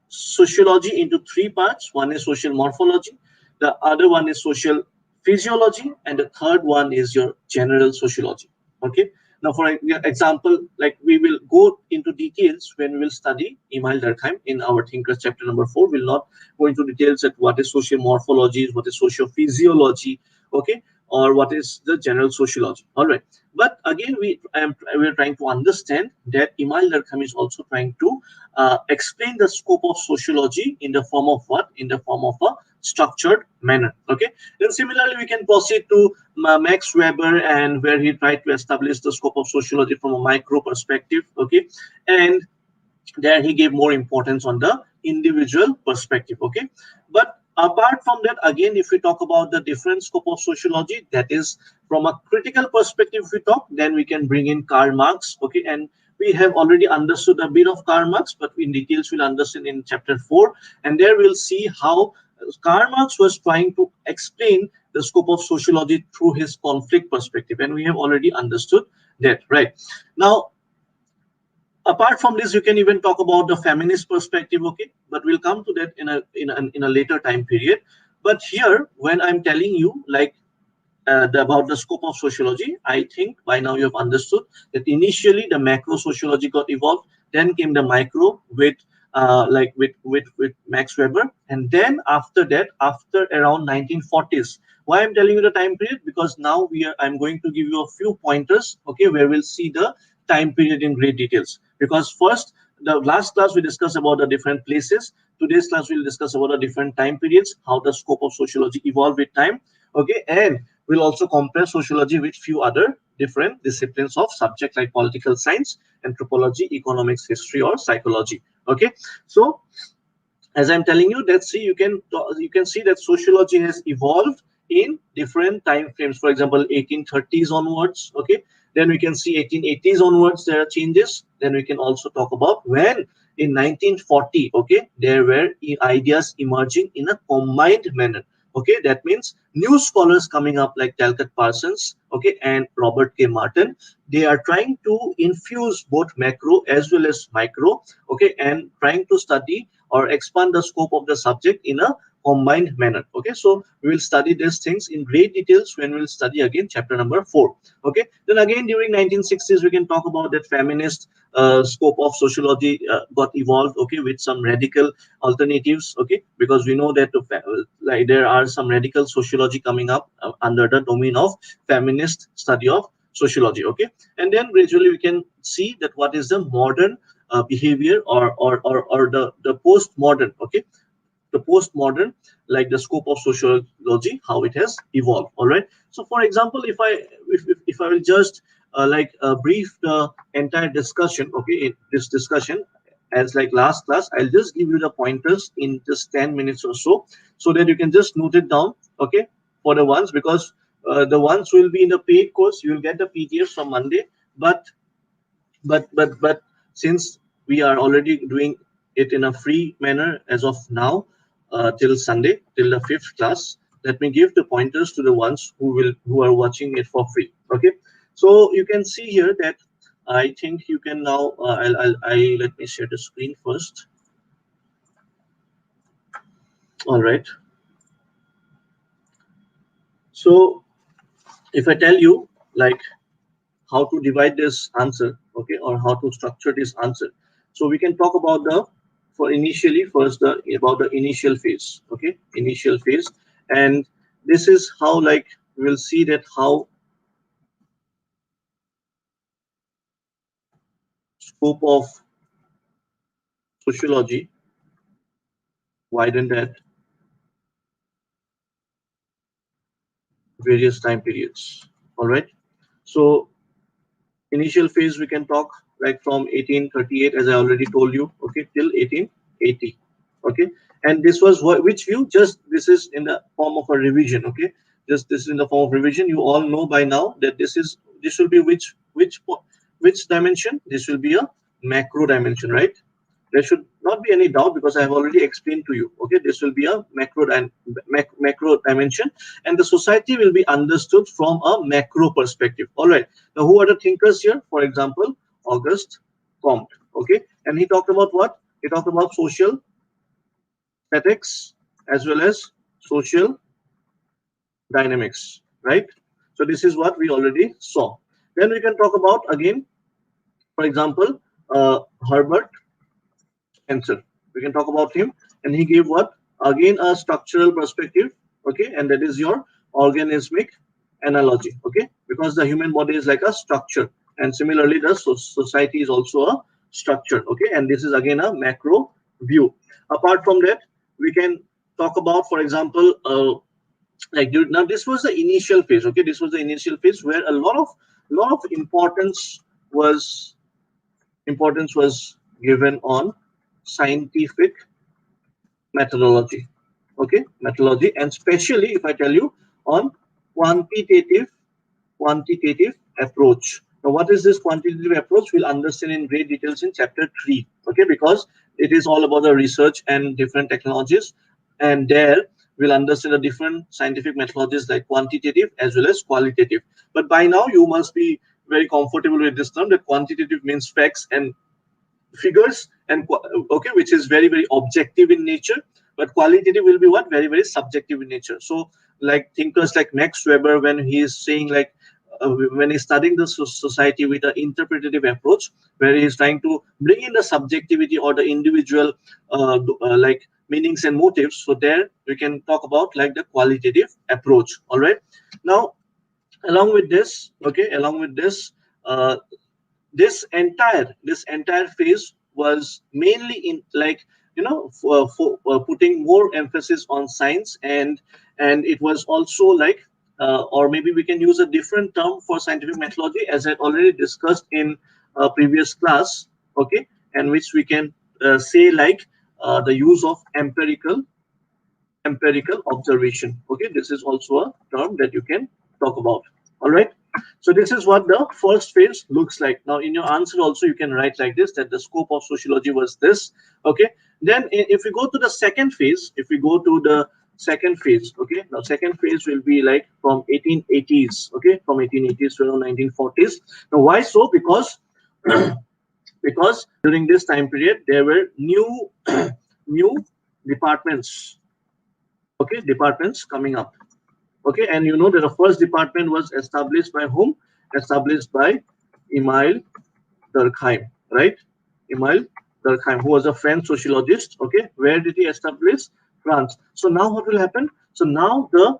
sociology into three parts. One is social morphology, the other one is social physiology, and the third one is your general sociology. Okay, now for example, like we will go into details when we will study Emile Durkheim in our thinkers chapter number 4. We'll not go into details at what is social morphology, what is social physiology, okay, or what is the general sociology. All right, but again, we're trying to understand that Emile Durkheim is also trying to explain the scope of sociology in the form of what? In the form of a structured manner. Okay. Then similarly, we can proceed to Max Weber, and where he tried to establish the scope of sociology from a micro perspective. Okay, and there he gave more importance on the individual perspective. Okay, but apart from that, again, if we talk about the different scope of sociology, that is from a critical perspective, if we talk, then we can bring in Karl Marx. Okay, and we have already understood a bit of Karl Marx, but in details we'll understand in chapter 4, and there we'll see how Karl Marx was trying to explain the scope of sociology through his conflict perspective, and we have already understood that, right? Now, apart from this, you can even talk about the feminist perspective. Okay, but we'll come to that in a later time period. But here, when I'm telling you, like, about the scope of sociology, I think by now you have understood that initially the macro sociology got evolved, then came the micro with with Max Weber, and then after that, after around 1940s. Why I'm telling you the time period? Because now I'm going to give you a few pointers, okay, where we'll see the time period in great details. Because first, the last class we discussed about the different places. Today's class we'll discuss about the different time periods, how the scope of sociology evolved with time. Okay, and we'll also compare sociology with few other different disciplines of subject like political science, anthropology, economics, history, or psychology. Okay, so as I'm telling you, let's see, you can see that sociology has evolved in different time frames. For example, 1830s onwards. Okay, then we can see 1880s onwards there are changes. Then we can also talk about when in 1940, okay, there were ideas emerging in a combined manner. Okay, that means new scholars coming up like Talcott Parsons, okay, and Robert K. Martin. They are trying to infuse both macro as well as micro, okay, and trying to study or expand the scope of the subject in a combined manner. Okay, so we will study these things in great details when we'll study again chapter number 4. Okay, then again during 1960s we can talk about that feminist scope of sociology got evolved, okay, with some radical alternatives, okay, because we know that like there are some radical sociology coming up under the domain of feminist study of sociology, okay, and then gradually we can see that what is the modern behavior or the postmodern, okay, the postmodern, like the scope of sociology, how it has evolved. All right, so for example, if I will just brief the entire discussion, okay, in this discussion as like last class, I'll just give you the pointers in just 10 minutes or so, so that you can just note it down, okay, for the ones, because the ones will be in the paid course, you will get the PDFs from Monday, but but since we are already doing it in a free manner as of now, till Sunday, till the 5th class, let me give the pointers to the ones who are watching it for free. Okay, so you can see here that I think you can now I let me share the screen first. All right, so if I tell you like how to divide this answer, okay, or how to structure this answer, so we can talk about the, for initially first the about the initial phase, okay, initial phase. And this is how like we'll see that how scope of sociology widened at various time periods. All right, so initial phase we can talk like from 1838, as I already told you, okay, till 1880, okay. And this was what, which view, just this is in the form of a revision, okay, just this is in the form of revision. You all know by now that this will be which dimension, this will be a macro dimension, right? There should not be any doubt, because I have already explained to you, okay, this will be a macro dimension, and the society will be understood from a macro perspective. All right, now who are the thinkers here? For example, Auguste Comte, okay, and he talked about what? He talked about social ethics as well as social dynamics, right? So this is what we already saw. Then we can talk about again, for example, Herbert Spencer. We can talk about him, and he gave what? Again, a structural perspective, okay, and that is your organismic analogy, okay, because the human body is like a structure, and similarly, the society is also a structure, okay, and this is again a macro view. Apart from that, we can talk about, for example, now this was the initial phase, okay, this was the initial phase where a lot of was importance was given on scientific methodology, okay, methodology, and especially if I tell you on quantitative quantitative approach. Now what is this quantitative approach? We'll understand in great details in chapter 3, okay, because it is all about the research and different technologies, and there we'll understand the different scientific methodologies like quantitative as well as qualitative. But by now you must be very comfortable with this term, that quantitative means facts and figures, and okay, which is very objective in nature, but qualitative will be what? Very subjective in nature. So like thinkers like Max Weber, when he is saying like when he's studying the society with an interpretative approach, where he's trying to bring in the subjectivity or the individual like meanings and motives, so there we can talk about like the qualitative approach. All right, now along with this, okay, along with this, this entire phase was mainly in like for putting more emphasis on science, and it was also like or maybe we can use a different term for scientific methodology, as I already discussed in a previous class, okay, and which we can say like the use of empirical observation, okay, this is also a term that you can talk about. All right, so this is what the first phase looks like. Now in your answer also you can write like this, that the scope of sociology was this, okay. Then if we go to the second phase, if we go to the second phase. Okay, now second phase will be like from 1880s. Okay, from 1880s to 1940s. Now why so? Because because during this time period there were new new departments. Okay, departments coming up. Okay, and you know that the first department was established by whom? Established by Emile Durkheim, right? Emile Durkheim, who was a French sociologist. Okay, where did he establish? France. So now what will happen? So now the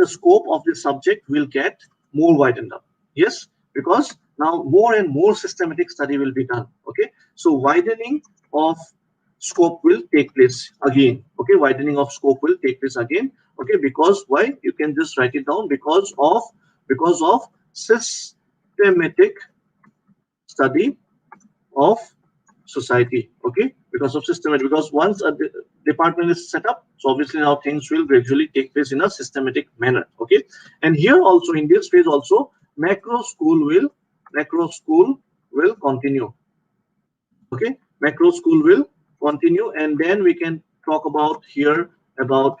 scope of the subject will get more widened up. Yes, because now more and more systematic study will be done. Okay, so widening of scope will take place again. Okay, widening of scope will take place again. Okay, because why? You can just write it down. Because of systematic study of society. Okay, because of systematic, because once a department is set up, so obviously now things will gradually take place in a systematic manner. Okay, and here also in this phase also macro school will continue. Okay, macro school will continue, and then we can talk about here about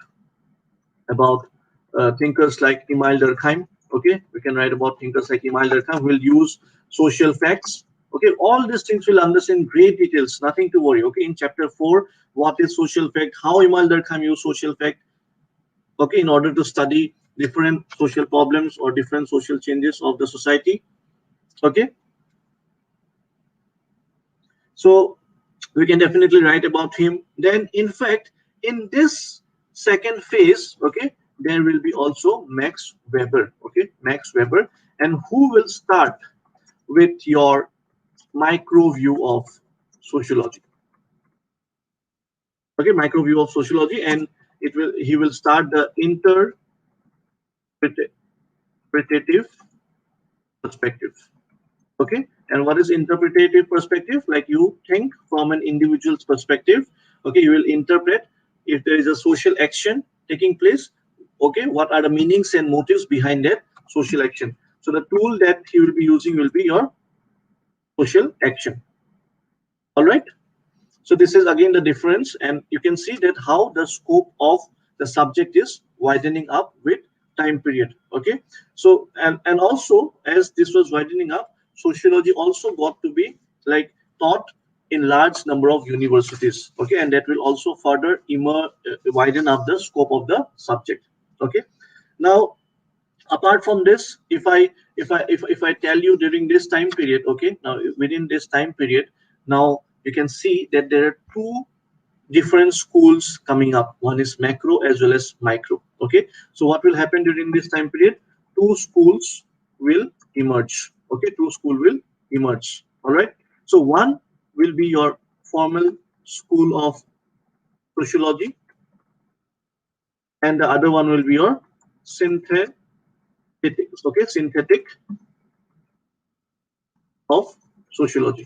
thinkers like Emile Durkheim. Okay, we can write about thinkers like Emile Durkheim. We'll use social facts. Okay, all these things we'll understand in great details. Nothing to worry. Okay, in chapter 4, what is social fact? How Emile Durkheim used social fact. Okay, in order to study different social problems or different social changes of the society. Okay, so we can definitely write about him. Then, in fact, in this second phase, okay, there will be also Max Weber. Okay, Max Weber, and who will start with your micro view of sociology. Okay, micro view of sociology, and he will start the interpretative perspective. Okay, and what is interpretative perspective? Like you think from an individual's perspective. Okay, you will interpret if there is a social action taking place. Okay, what are the meanings and motives behind that social action? So the tool that he will be using will be your social action. All right, so this is again the difference, and you can see that how the scope of the subject is widening up with time period. Okay, so and also as this was widening up, sociology also got to be like taught in large number of universities. Okay, and that will also further widen up the scope of the subject. Okay, now apart from this, if I tell you during this time period, okay, now within this time period, now you can see that there are two different schools coming up. One is macro as well as micro. Okay, so what will happen during this time period? Two schools will emerge. Okay, two school will emerge. All right, so one will be your formal school of sociology, and the other one will be your synthetic. Okay, synthetic of sociology.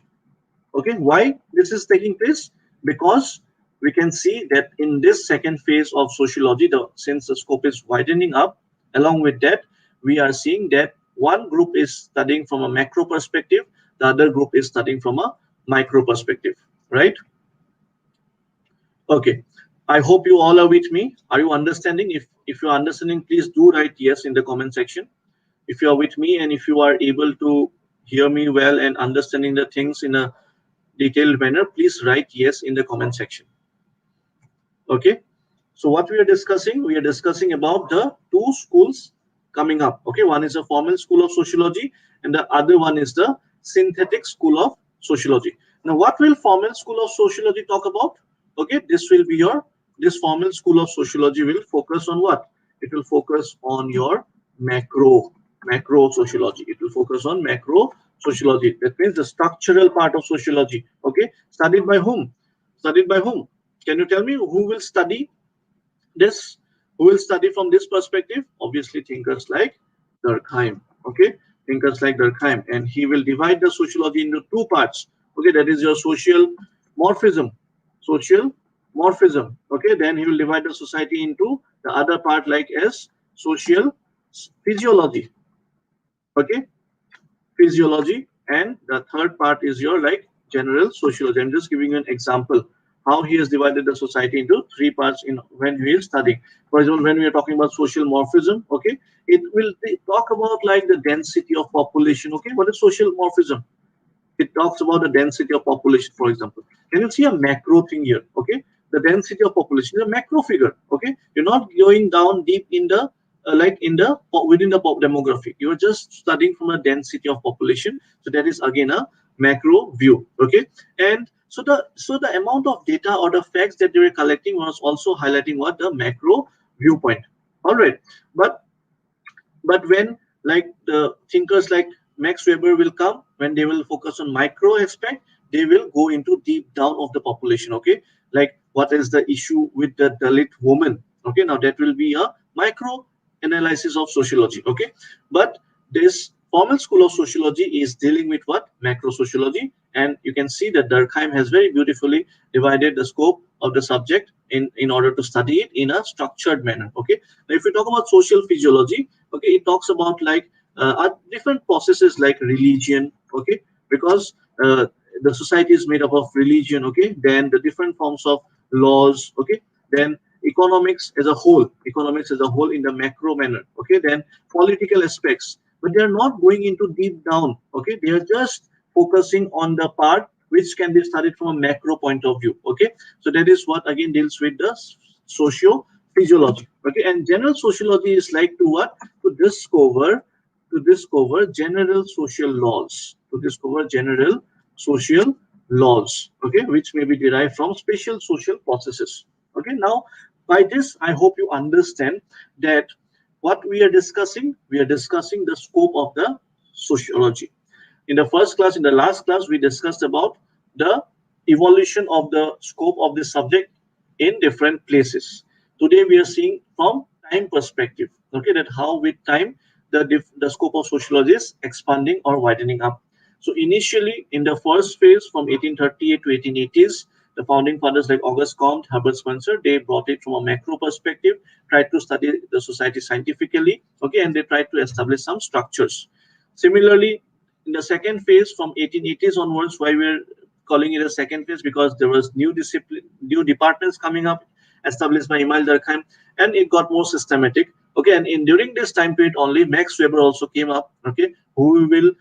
Okay, why this is taking place? Because we can see that in this second phase of sociology, since the scope is widening up, along with that we are seeing that one group is studying from a macro perspective, the other group is studying from a micro perspective, right? Okay, I hope you all are with me. Are you understanding? If you're understanding, please do write yes in the comment section. If you are with me and if you are able to hear me well and understanding the things in a detailed manner, please write yes in the comment section. Okay, so what we are discussing about the two schools coming up. Okay, one is a formal school of sociology and the other one is the synthetic school of sociology. Now what will formal school of sociology talk about? Okay, this formal school of sociology will focus on what? It will focus on your macro sociology. It will focus on macro sociology. That means the structural part of sociology. Okay, studied by whom? Studied by whom? Can you tell me who will study this? Who will study from this perspective? Obviously, thinkers like Durkheim. Okay, thinkers like Durkheim, and he will divide the sociology into two parts. Okay, that is your social morphism. Social morphism. Okay, then he will divide the society into the other part like as social physiology. Okay, physiology, and the third part is your like general sociology. I'm just giving you an example how he has divided the society into three parts in when he is studying. For example, when we are talking about social morphism, okay, it will talk about like the density of population. Okay, what is social morphism? It talks about the density of population, for example. Can you see a macro thing here? Okay, the density of population is a macro figure. Okay, you're not going down deep in the like in the within the demographic. You're just studying from a density of population. So that is again a macro view. Okay, and so the amount of data or the facts that they were collecting was also highlighting what the macro viewpoint. All right, but when like the thinkers like Max Weber will come, when they will focus on micro aspect, they will go into deep down of the population. Okay, like what is the issue with the Dalit woman? Okay, now that will be a micro analysis of sociology. Okay, but this formal school of sociology is dealing with what macro sociology, and you can see that Durkheim has very beautifully divided the scope of the subject in order to study it in a structured manner. Okay, now if we talk about social physiology, okay, it talks about like different processes like religion. Okay, because the society is made up of religion. Okay, then the different forms of laws. Okay, then economics as a whole in the macro manner. Okay, then political aspects, but they are not going into deep down. Okay, they are just focusing on the part which can be studied from a macro point of view. Okay, so that is what again deals with the socio physiology. Okay, and general sociology is like to what? To discover general social laws. To discover general social laws. Okay, which may be derived from special social processes. Okay, now by this I hope you understand that what we are discussing the scope of the sociology. In the first class, in the last class, we discussed about the evolution of the scope of this subject in different places. Today, we are seeing from time perspective. Okay, that how with time the scope of sociology is expanding or widening up. So initially, in the first phase, from 1838 to 1880s, the founding fathers like Auguste Comte, Herbert Spencer, they brought it from a macro perspective, tried to study the society scientifically, okay, and they tried to establish some structures. Similarly, in the second phase from 1880s onwards, why we're calling it a second phase, because there was new discipline, new departments coming up, established by Emile Durkheim, and it got more systematic. Okay, and in during this time period only, Max Weber also came up. Okay, who will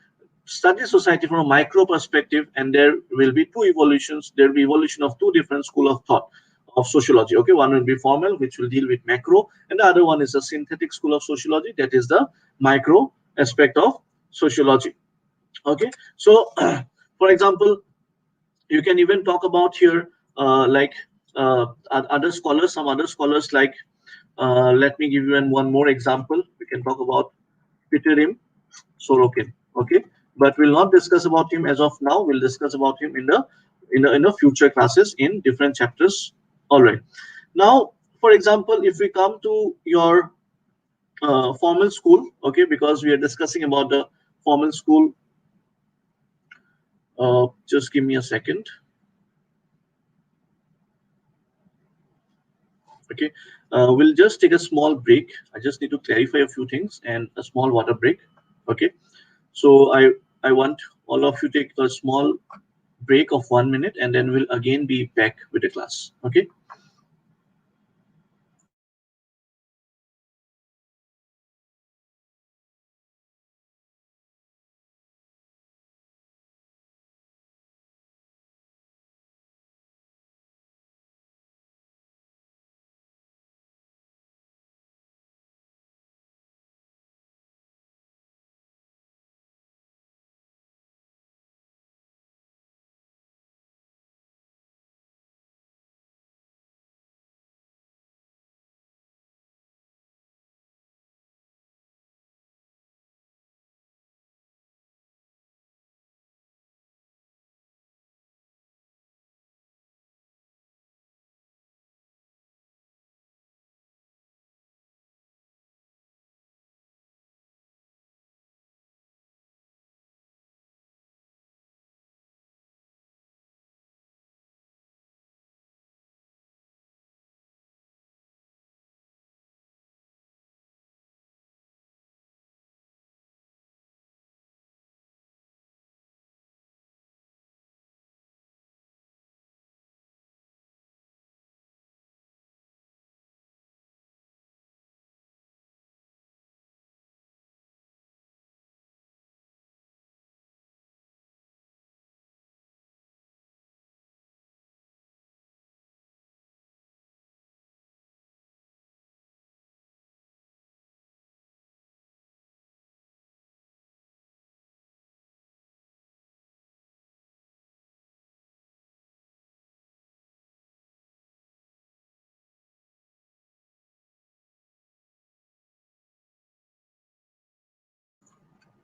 study society from a micro perspective, and there will be two evolutions. There will be evolution of two different school of thought of sociology. Okay, one will be formal, which will deal with macro, and the other one is a synthetic school of sociology, that is the micro aspect of sociology. Okay, so for example, you can even talk about here like other scholars, some other scholars like let me give you one more example. We can talk about Peterim Sorokin. Okay, but we'll not discuss about him as of now. We'll discuss about him in the future classes in different chapters. All right, now for example, if we come to your formal school, okay, because we are discussing about the formal school. Just give me a second. Okay, we'll just take a small break. I just need to clarify a few things and a small water break. Okay, so I want all of you take a small break of 1 minute, and then we'll again be back with the class. Okay.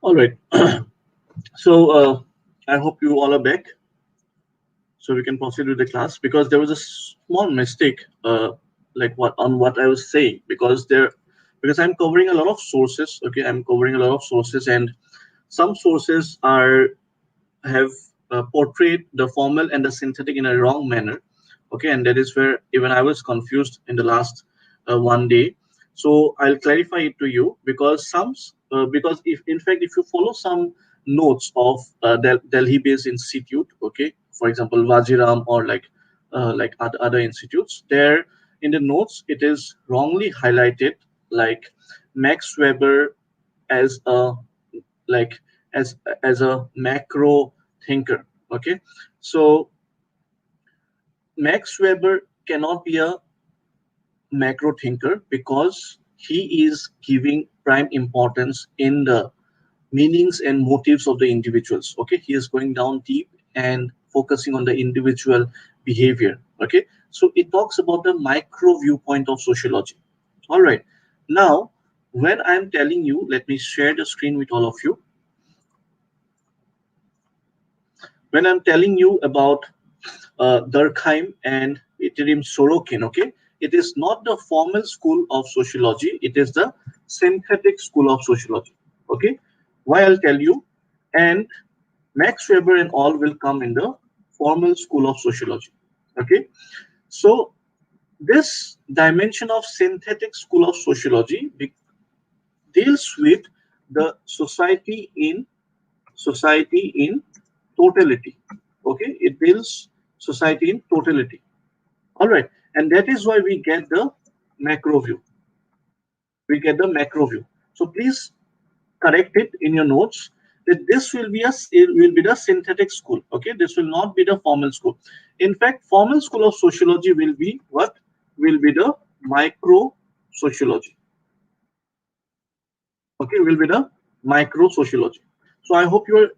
All right. So I hope you all are back, so we can proceed with the class, because there was a small mistake, like what I was saying, because I'm covering a lot of sources. Okay, I'm covering a lot of sources, and some sources are have portrayed the formal and the synthetic in a wrong manner. Okay, and that is where even I was confused in the last one day. So I'll clarify it to you, because because if in fact if you follow some notes of Delhi based institute, okay, for example Vajiram, or like other institutes, there in the notes it is wrongly highlighted, like Max Weber as a like as a macro thinker. Okay, so Max Weber cannot be a macro thinker, because he is giving prime importance in the meanings and motives of the individuals. Okay, he is going down deep and focusing on the individual behavior. Okay, so it talks about the micro viewpoint of sociology. All right, now when I'm telling you, let me share the screen with all of you. When I'm telling you about Durkheim and Iterim Sorokin, okay, it is not the formal school of sociology, it is the synthetic school of sociology. Okay, why I'll tell you. And Max Weber and all will come in the formal school of sociology. Okay, so this dimension of synthetic school of sociology deals with the society in totality. Okay, it deals society in totality. All right, and that is why we get the macro view. We get the macro view. So please correct it in your notes that this will be it will be the synthetic school. Okay, this will not be the formal school. In fact, formal school of sociology will be what? Will be the micro sociology. Okay, will be the micro sociology. So I hope you are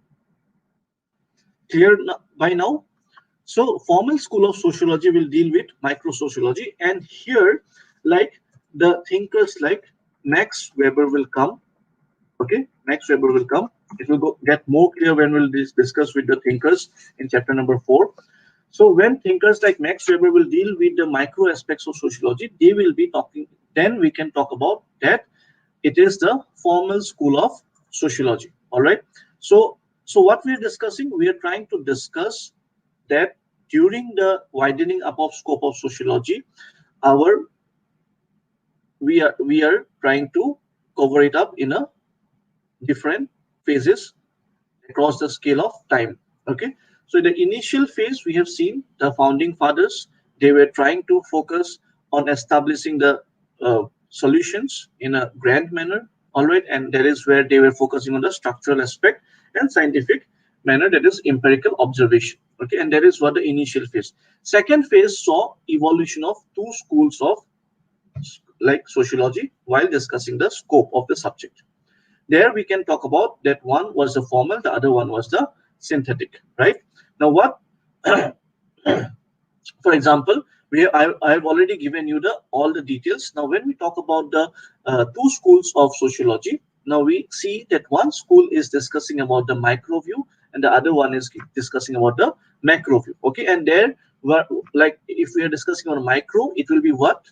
clear by now. So formal school of sociology will deal with micro sociology, and here, like the thinkers like Max Weber will come. Okay, Max Weber will come. It will get more clear when we'll discuss with the thinkers in chapter number 4. So when thinkers like Max Weber will deal with the micro aspects of sociology, they will be talking. Then we can talk about that. It is the formal school of sociology. All right. So what we are discussing, we are trying to discuss that during the widening up of scope of sociology, our we are trying to cover it up in a different phases across the scale of time. Okay, so in the initial phase, we have seen the founding fathers, they were trying to focus on establishing the solutions in a grand manner. All right, and that is where they were focusing on the structural aspect and scientific manner, that is empirical observation. Okay, and that is what the initial phase. Second phase saw evolution of two schools of like sociology while discussing the scope of the subject. There we can talk about that one was the formal, the other one was the synthetic, right? Now what for example, I've already given you the all the details. Now when we talk about the two schools of sociology, now we see that one school is discussing about the micro view and the other one is discussing about the macro view. Okay, and there like if we are discussing on micro, it will be what?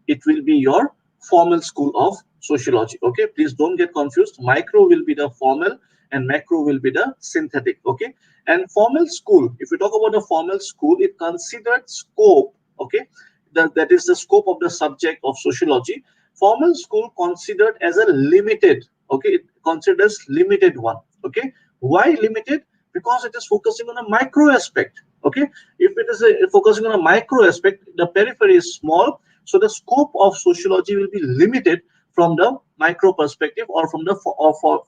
It will be your formal school of sociology. Okay, please don't get confused. Micro will be the formal and macro will be the synthetic. Okay, and formal school, if we talk about the formal school, it considered scope. Okay, that is the scope of the subject of sociology. Formal school considered as a limited. Okay, it considers limited one. Okay, why limited? Because it is focusing on a micro aspect. Okay, if it is focusing on a micro aspect, the periphery is small, so the scope of sociology will be limited from the micro perspective, or from the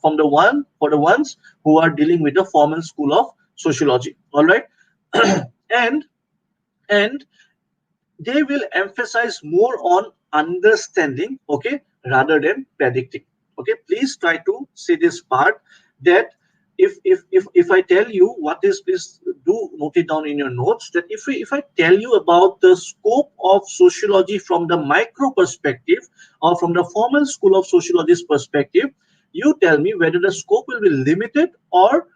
from the one for the ones who are dealing with the formal school of sociology. All right, and and they will emphasize more on understanding, okay, rather than predicting. Okay, please try to see this part, that if I tell you what is, please do note it down in your notes, that if I tell you about the scope of sociology from the micro perspective, or from the formal school of sociology's perspective, You tell me whether the scope will be limited or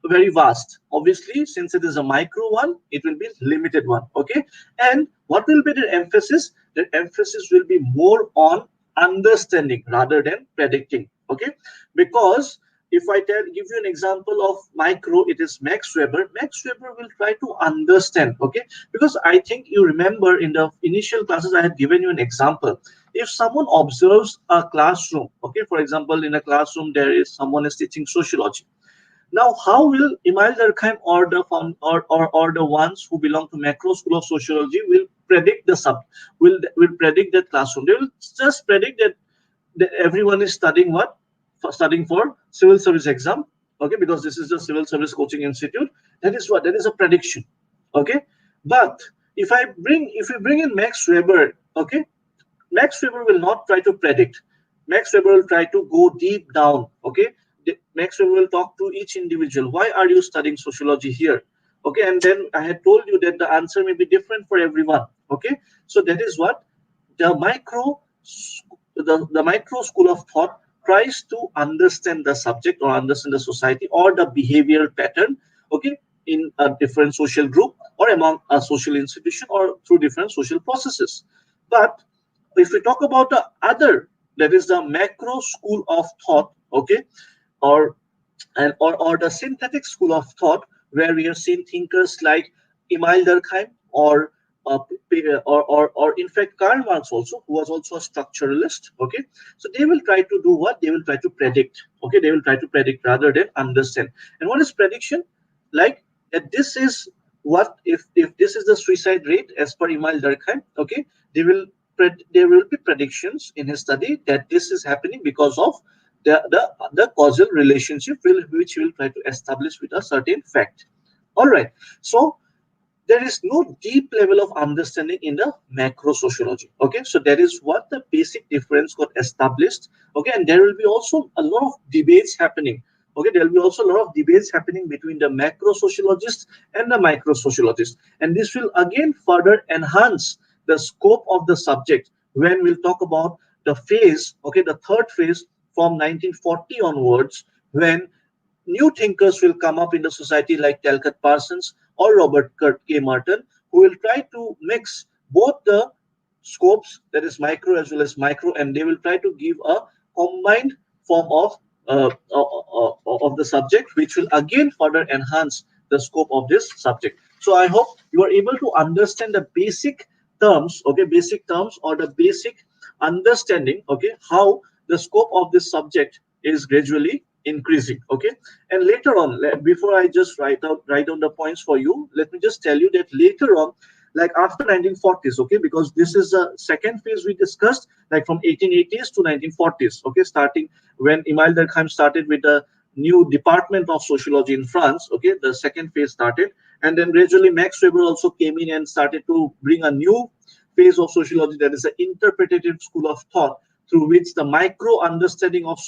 very vast. Obviously, since it is a micro one, it will be limited one. Okay. And what will be the emphasis? The emphasis will be more on understanding rather than predicting. Okay. Because if I give you an example of micro, it is Max Weber. Max Weber will try to understand. Okay. Because I think you remember in the initial classes I had given you an example. If someone observes a classroom, okay, for example, in a classroom there is someone is teaching sociology. Now, how will Emile Durkheim or the or the ones who belong to macro school of sociology will predict the will predict that classroom? They will just predict that everyone is studying what? Studying for civil service exam. Okay, because this is the civil service coaching institute. That is what? That is a prediction. Okay, but if we bring in Max Weber, okay, Max Weber will not try to predict. Max Weber will try to go deep down. Okay, Max Weber will talk to each individual. Why are you studying sociology here? Okay, and then I had told you that the answer may be different for everyone. Okay, so that is what the micro school of thought tries to understand the subject or understand the society or the behavioral pattern. Okay, in a different social group or among a social institution or through different social processes. But if we talk about the other, that is the macro school of thought, okay, or or the synthetic school of thought, where we have seen thinkers like Emile Durkheim or in fact Karl Marx also, who was also a structuralist. Okay, so they will try to do what? They will try to predict. Okay, they will try to predict rather than understand. And what is prediction? Like this is what if this is the suicide rate as per Emile Durkheim. Okay, they will there will be predictions in his study that this is happening because of the causal relationship which we will try to establish with a certain fact. All right. So there is no deep level of understanding in the macro sociology. Okay, so that is what the basic difference got established. Okay, and there will be also a lot of debates happening. Okay, there will be also a lot of debates happening between the macro sociologists and the micro sociologists, and this will again further enhance the scope of the subject when we'll talk about the phase. Okay, the third phase from 1940 onwards, when new thinkers will come up in the society like Talcott Parsons or Robert Kurt K. Merton, who will try to mix both the scopes, that is micro as well as micro, and they will try to give a combined form of the subject, which will again further enhance the scope of this subject. So I hope you are able to understand the basic terms, okay, basic terms or the basic understanding, okay, how the scope of this subject is gradually increasing. Okay, and later on, before I just write down the points for you, let me just tell you that later on, like after 1940s, okay, because this is the second phase we discussed, like from 1880s to 1940s. Okay, starting when Emile Durkheim started with the new department of sociology in France. Okay, the second phase started, and then gradually Max Weber also came in and started to bring a new phase of sociology, that is the interpretative school of thought, through which the micro understanding of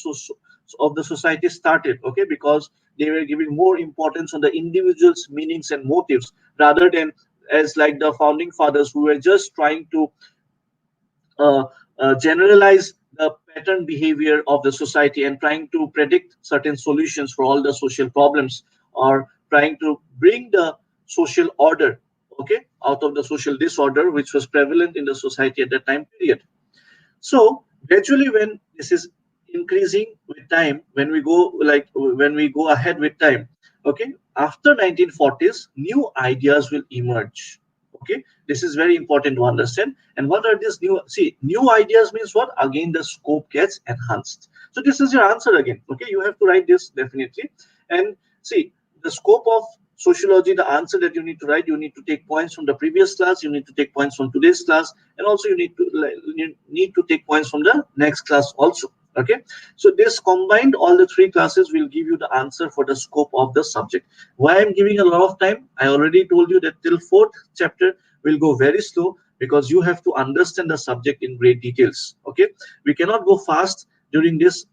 the society started. Okay, because they were giving more importance on the individual's meanings and motives rather than as like the founding fathers, who were just trying to uh, generalize the pattern behavior of the society and trying to predict certain solutions for all the social problems, or trying to bring the social order, okay, out of the social disorder which was prevalent in the society at that time period. So gradually, when this is increasing with time, when we go ahead with time, okay, after 1940s, new ideas will emerge. Okay, this is very important to understand. And what are these new? See, new ideas means what? Again, the scope gets enhanced. So this is your answer again. Okay, you have to write this definitely. And see, the scope of sociology, the answer that you need to write, you need to take points from the previous class, you need to take points from today's class, and also you need to take points from the next class also. Okay, so this combined, all the three classes will give you the answer for the scope of the subject. Why I'm giving a lot of time? I already told you that till fourth chapter will go very slow, because you have to understand the subject in great details. Okay, we cannot go fast during this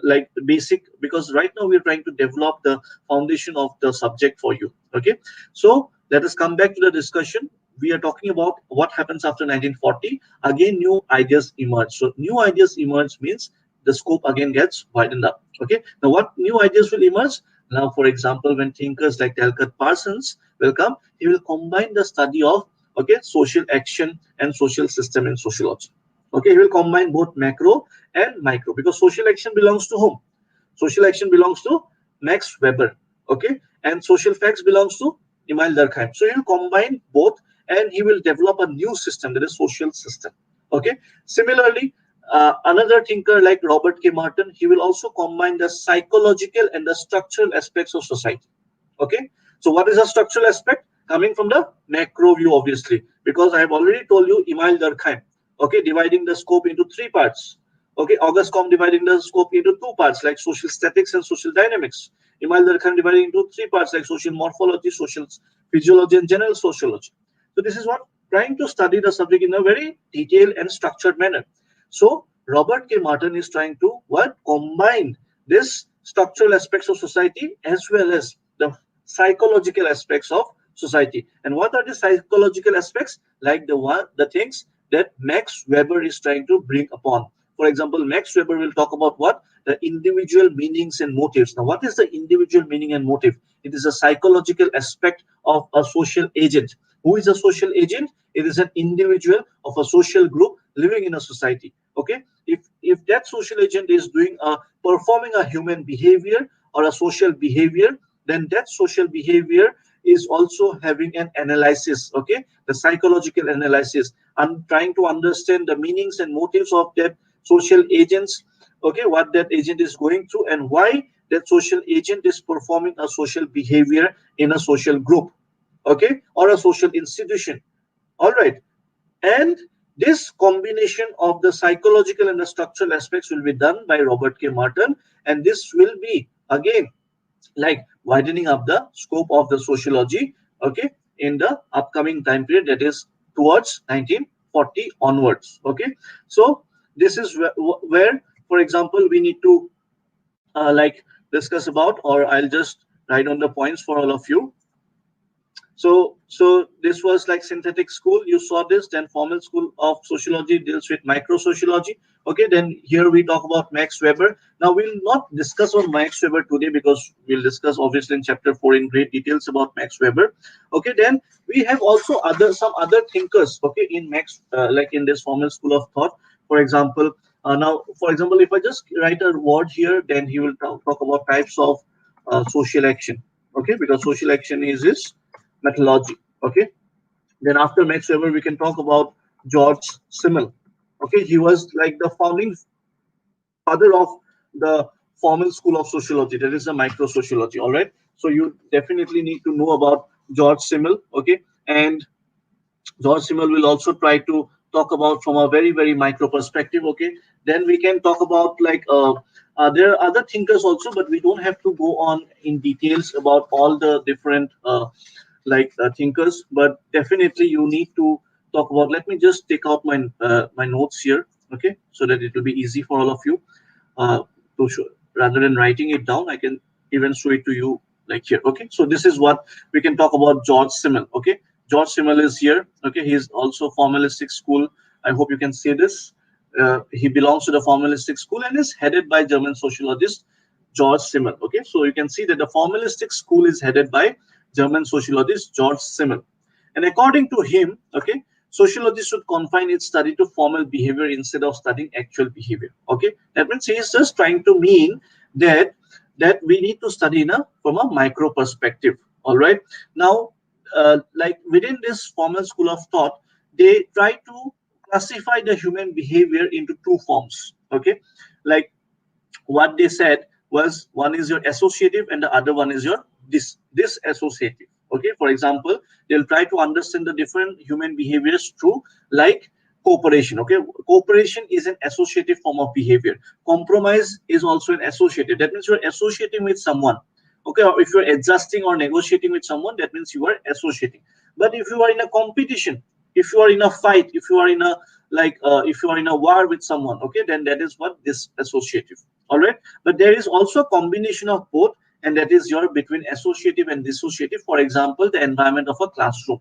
like basic, because right now we are trying to develop the foundation of the subject for you. Okay, so let us come back to the discussion. We are talking about what happens after 1940. Again, new ideas emerge. So new ideas emerge means the scope again gets widened up. Okay, now what new ideas will emerge? Now, for example, when thinkers like Talcott Parsons will come, he will combine the study of, okay, social action and social system in sociology. Okay, he will combine both macro and micro, because social action belongs to whom? Social action belongs to Max Weber, okay, and social facts belongs to Emile Durkheim. So he will combine both, and he will develop a new system, that is social system. Okay, similarly, another thinker like Robert K. Martin, he will also combine the psychological and the structural aspects of society. Okay, so what is a structural aspect? Coming from the macro view, obviously, because I have already told you Emile Durkheim, okay, dividing the scope into three parts. Okay, August Comte dividing the scope into two parts, like social statics and social dynamics. Emile Durkheim dividing into three parts, like social morphology, social physiology, and general sociology. So this is what, trying to study the subject in a very detailed and structured manner. So Robert K. Martin is trying to what, combine this structural aspects of society as well as the psychological aspects of society. And what are the psychological aspects? Like the things that Max Weber is trying to bring upon. For example, Max Weber will talk about what? The individual meanings and motives. Now, what is the individual meaning and motive? It is a psychological aspect of a social agent. Who is a social agent? It is an individual of a social group living in a society. Okay, if that social agent is doing a performing a human behavior or a social behavior, then that social behavior is also having an analysis. Okay, the psychological analysis. I'm trying to understand the meanings and motives of that social agents. Okay, what that agent is going through and why that social agent is performing a social behavior in a social group, okay, or a social institution. All right, and this combination of the psychological and the structural aspects will be done by Robert K. Martin, and this will be again like widening up the scope of the sociology, okay, in the upcoming time period, that is towards 1940 onwards. Okay, so this is where, for example, we need to like discuss about, or I'll just write on the points for all of you. So this was like synthetic school, you saw this. Then formal school of sociology deals with micro sociology. Okay, then here we talk about Max Weber. Now we'll not discuss on Max Weber today, because we'll discuss obviously in chapter 4 in great details about Max Weber. Okay, then we have also some other thinkers, okay, in Max like in this formal school of thought. For example, now for example, if I just write a word here, then he will talk about types of social action. Okay, because social action is his methodology. Okay, then after Max Weber, we can talk about George Simmel. Okay, he was like the founding father of the formal school of sociology, that is the micro sociology. All right, so you definitely need to know about George Simmel. Okay, and George Simmel will also try to talk about from a very micro perspective. Okay, then we can talk about like there are other thinkers also, but we don't have to go on in details about all the different thinkers, but definitely you need to talk about. Let me just take out my notes here, okay, so that it will be easy for all of you uh, to show. Rather than writing it down, I can even show it to you like here. Okay, so this is what we can talk about George Simmel. Okay, George Simmel is here. Okay, he is also formalistic school. I hope you can see this. He belongs to the formalistic school and is headed by German sociologist George Simmel. Okay, so you can see that the formalistic school is headed by German sociologist George Simmel. And according to him, okay, sociology should confine its study to formal behavior instead of studying actual behavior. Okay, that means he is just trying to mean that we need to study from a micro perspective. All right. Now, like within this formal school of thought, they try to classify the human behavior into two forms. Okay, like what they said was, one is your associative and the other one is your disassociative. Okay, for example, they'll try to understand the different human behaviors through like cooperation. Okay, cooperation is an associative form of behavior. Compromise is also an associative. That means you're associating with someone. Okay, or if you're adjusting or negotiating with someone, that means you are associating. But if you are in a competition, if you are in a fight, if you are in a if you are in a war with someone, okay, then that is what disassociative. All right, but there is also a combination of both, and that is your between associative and dissociative. For example, the environment of a classroom.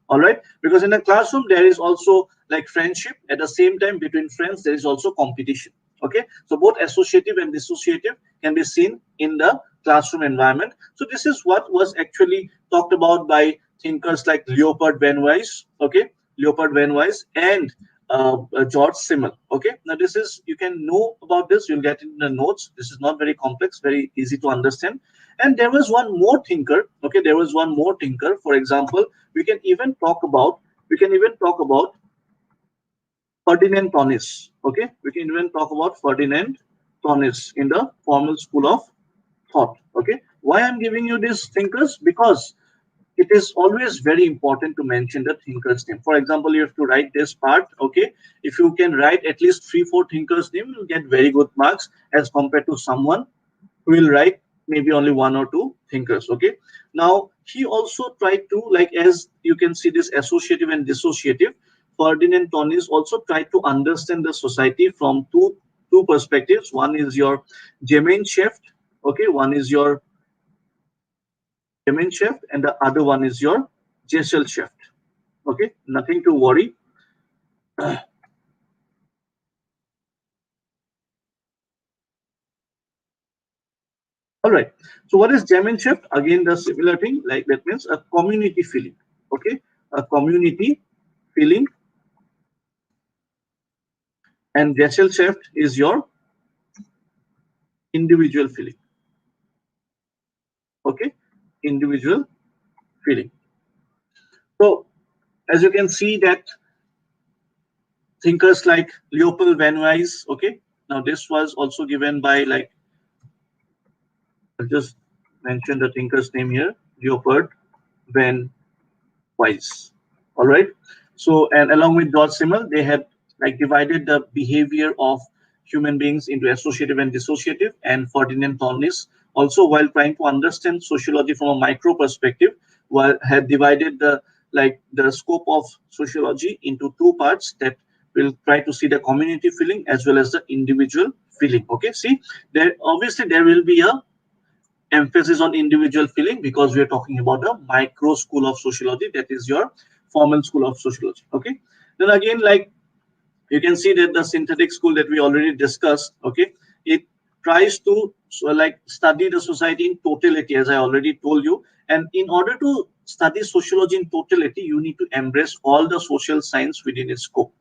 All right, because in a classroom there is also like friendship. At the same time, between friends there is also competition. Okay, so both associative and dissociative can be seen in the classroom environment. So this is what was actually talked about by thinkers like Leopold Van Weiss, okay, Leopold Van Weiss and George Simmel. Okay, now this is, you can know about this, you'll get it in the notes. This is not very complex, very easy to understand. And there was one more thinker. Okay, there was one more thinker. For example, we can even talk about Ferdinand Tonis. Okay, we can even talk about Ferdinand Tonis in the formal school of thought. Okay, why I'm giving you these thinkers? Because it is always very important to mention the thinker's name. For example, you have to write this part. Okay, if you can write at least 3 4 thinkers name, you'll get very good marks as compared to someone who will write maybe only 1 or 2 thinkers. Okay, now he also tried to, like, as you can see, this associative and dissociative, Ferdinand Tonis also tried to understand the society from two perspectives. One is your Gemeinschaft, okay, one is your Gemeinschaft, and the other one is your Gesellschaft. Okay, nothing to worry. All right. So what is Gemeinschaft? Again, the similar thing, like that means a community feeling. Okay, a community feeling, and Gesellschaft is your individual feeling. Okay, individual feeling. So as you can see that thinkers like Leopold Van Weiss. Okay, now this was also given by, like, I'll just mention the thinker's name here, Leopold Van Weiss. All right. So, and along with George Simmel, they had, like, divided the behavior of human beings into associative and dissociative. And Ferdinand Tolnis also, while trying to understand sociology from a micro perspective, while had divided the, like, the scope of sociology into 2 parts that will try to see the community feeling as well as the individual feeling. Okay, see, there obviously there will be a emphasis on individual feeling because we are talking about the micro school of sociology, that is your formal school of sociology. Okay, then again, like, you can see that the synthetic school that we already discussed, okay, it tries to, so, like, study the society in totality, as I already told you. And in order to study sociology in totality, you need to embrace all the social science within its scope.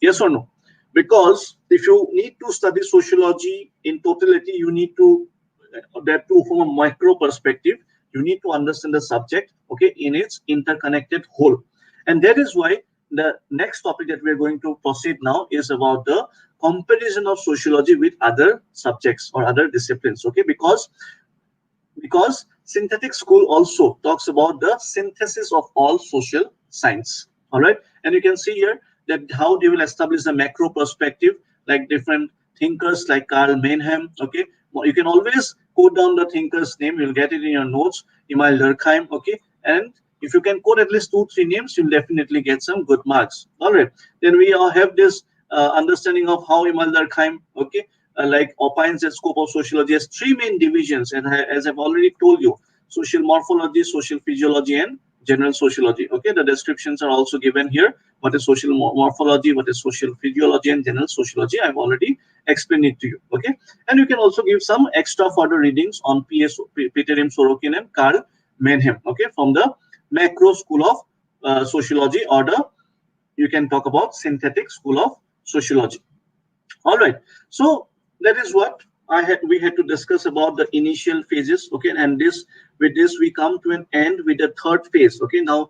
Yes or no? Because if you need to study sociology in totality, you need to, that too from a micro perspective, you need to understand the subject, okay, in its interconnected whole. And that is why the next topic that we are going to proceed now is about the comparison of sociology with other subjects or other disciplines. Okay, because synthetic school also talks about the synthesis of all social science. All right, and you can see here that how they will establish the macro perspective, like different thinkers like Karl Mannheim. Okay, well, you can always quote down the thinker's name, you'll get it in your notes. Emil Durkheim. Okay, and if you can quote at least 2 3 names, you'll definitely get some good marks. All right, then we all have this understanding of how Emil Durkheim, okay, like, opines that scope of sociology has 3 main divisions, and as I've already told you, social morphology, social physiology, and general sociology. Okay, the descriptions are also given here. What is social morphology, what is social physiology, and general sociology, I've already explained it to you. Okay, and you can also give some extra further readings on Peter M. Sorokin and Karl Mannheim, okay, from the macro school of sociology, or the, you can talk about synthetic school of sociology. All right, so that is what we had to discuss about the initial phases. Okay, and this, with this we come to an end with the third phase. Okay, now,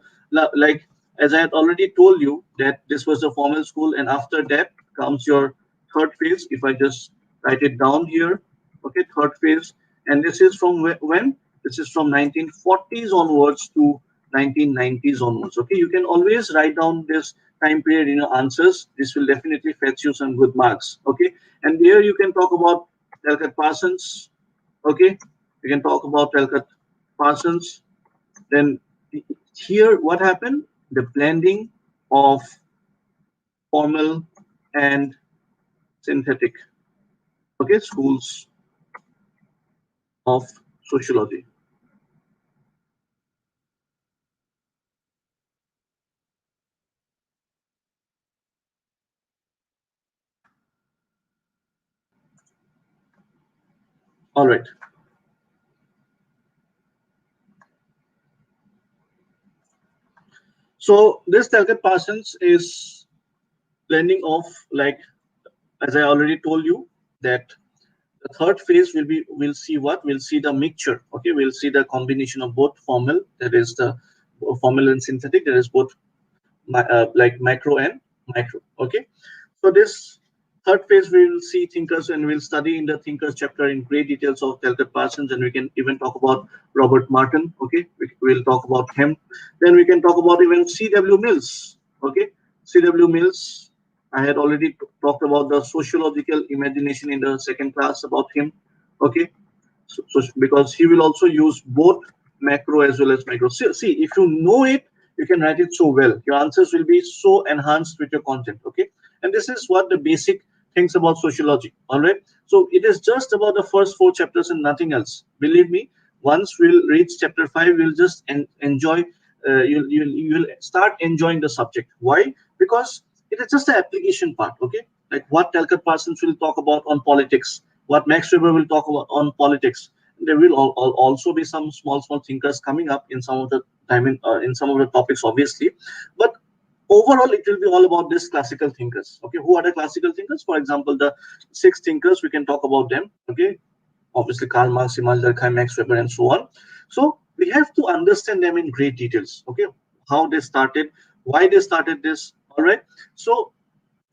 like, as I had already told you that this was the formal school, and after that comes your third phase. If I just write it down here, okay, third phase, and this is from when? This is from 1940s onwards to 1990s onwards. Okay, you can always write down this time period in your answers. This will definitely fetch you some good marks. Okay, and here you can talk about Talcott Parsons. Okay, you can talk about Talcott Parsons. Then here, what happened? The blending of formal and synthetic, okay, schools of sociology. All right. So this Talcott Parsons is blending of, like, as I already told you, that the third phase will be, we'll see what? We'll see the mixture. Okay, we'll see the combination of both formal, that is the formal and synthetic, that is both like macro and micro. Okay, so this third phase we will see thinkers, and we'll study in the thinkers chapter in great details of Talcott Parsons, and we can even talk about Robert Martin. Okay, we'll talk about him. Then we can talk about even C.W. Mills. Okay, C.W. Mills, I had already talked about the sociological imagination in the second class about him. Okay, so because he will also use both macro as well as micro. See, if you know it, you can write it so well. Your answers will be so enhanced with your content. Okay, and this is what the basic things about sociology. All right, so it is just about the first 4 chapters and nothing else. Believe me, once we'll reach chapter 5, we'll just enjoy. You'll start enjoying the subject. Why? Because it is just the application part. Okay, like what Talcott Parsons will talk about on politics, what Max Weber will talk about on politics. There will also be some small thinkers coming up in some of the in some of the topics, obviously, but overall it will be all about this classical thinkers. Okay, who are the classical thinkers? For example, the 6 thinkers, we can talk about them. Okay, obviously Karl Marx, Simmel, Durkheim, Max Weber, and so on. So we have to understand them in great details. Okay, how they started, why they started this. All right, so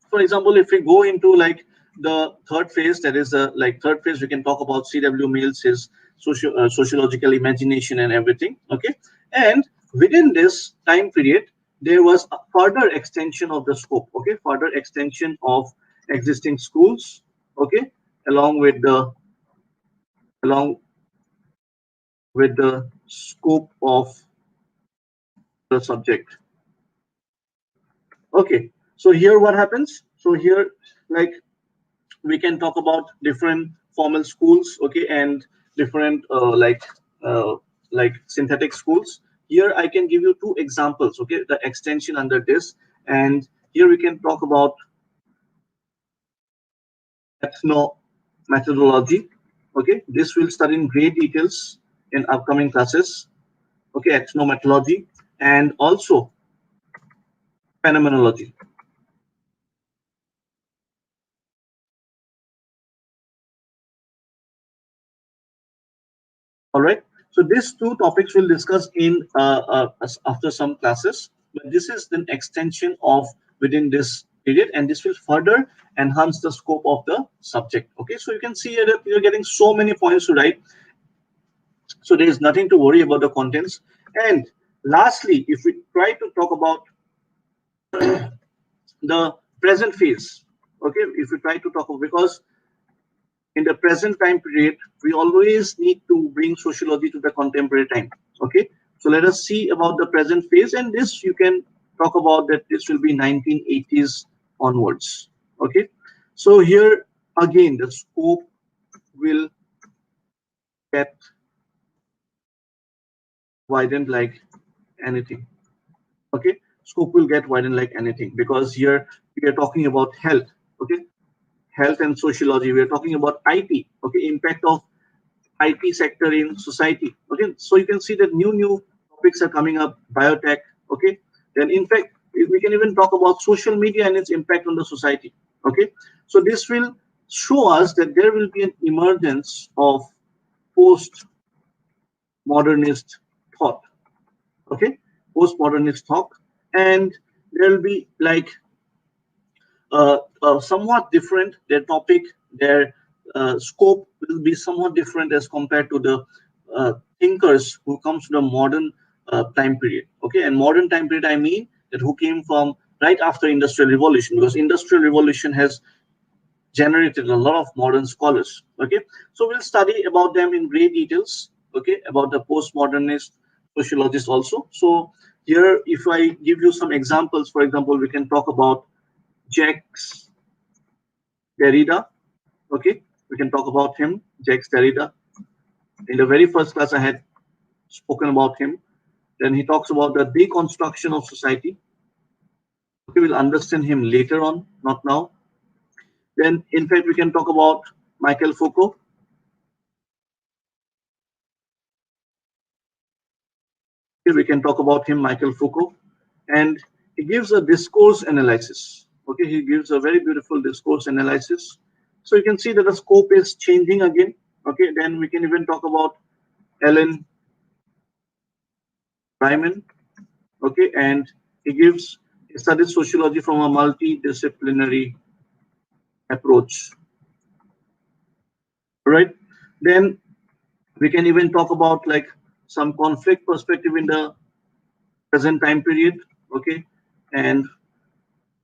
for example, if we go into like the third phase, that is the like third phase, we can talk about C.W. Mills, his sociological imagination and everything. Okay, and within this time period, there was a further extension of the scope. Okay, further extension of existing schools. Okay, along with the along with the scope of the subject. Okay, so here what happens? So here, like, we can talk about different formal schools. Okay, and different uh, like synthetic schools. Here I can give you 2 examples. Okay, the extension under this, and here we can talk about ethno methodology. Okay, this will study in great details in upcoming classes. Okay, ethno methodology, and also phenomenology. All right. So these 2 topics we'll discuss in after some classes. But this is an extension of within this period, and this will further enhance the scope of the subject. Okay. So you can see here that you're getting so many points to write. So there is nothing to worry about the contents. And lastly, if we try to talk about the present phase, okay, if we try to talk about, because in the present time period, we always need to bring sociology to the contemporary time. Okay, so let us see about the present phase, and this you can talk about that this will be 1980s onwards. Okay, so here again the scope will get widened like anything. Okay, scope will get widened like anything, because here we are talking about health. Okay, health and sociology. We are talking about IT. Okay, impact of IT sector in society. Okay, so you can see that new topics are coming up, biotech. Okay, then in fact we can even talk about social media and its impact on the society. Okay, so this will show us that there will be an emergence of postmodernist thought. Okay, postmodernist thought, and there will be like somewhat different. Their topic, their scope will be somewhat different as compared to the thinkers who comes to the modern time period. Okay, and modern time period, I mean that who came from right after industrial revolution, because industrial revolution has generated a lot of modern scholars. Okay, so we'll study about them in great details. Okay, about the postmodernist sociologists also. So here, if I give you some examples, for example, we can talk about Jacques Derrida. Okay, we can talk about him, Jacques Derrida. In the very first class, I had spoken about him. Then he talks about the deconstruction of society. Okay, we'll understand him later on, not now. Then, in fact, we can talk about Michael Foucault. We can talk about him, Michael Foucault, and he gives a discourse analysis. Okay, he gives a very beautiful discourse analysis. So you can see that the scope is changing again. Okay, then we can even talk about Ellen Ryman. Okay, and he studies sociology from a multidisciplinary approach. Right? Then we can even talk about like some conflict perspective in the present time period. Okay, and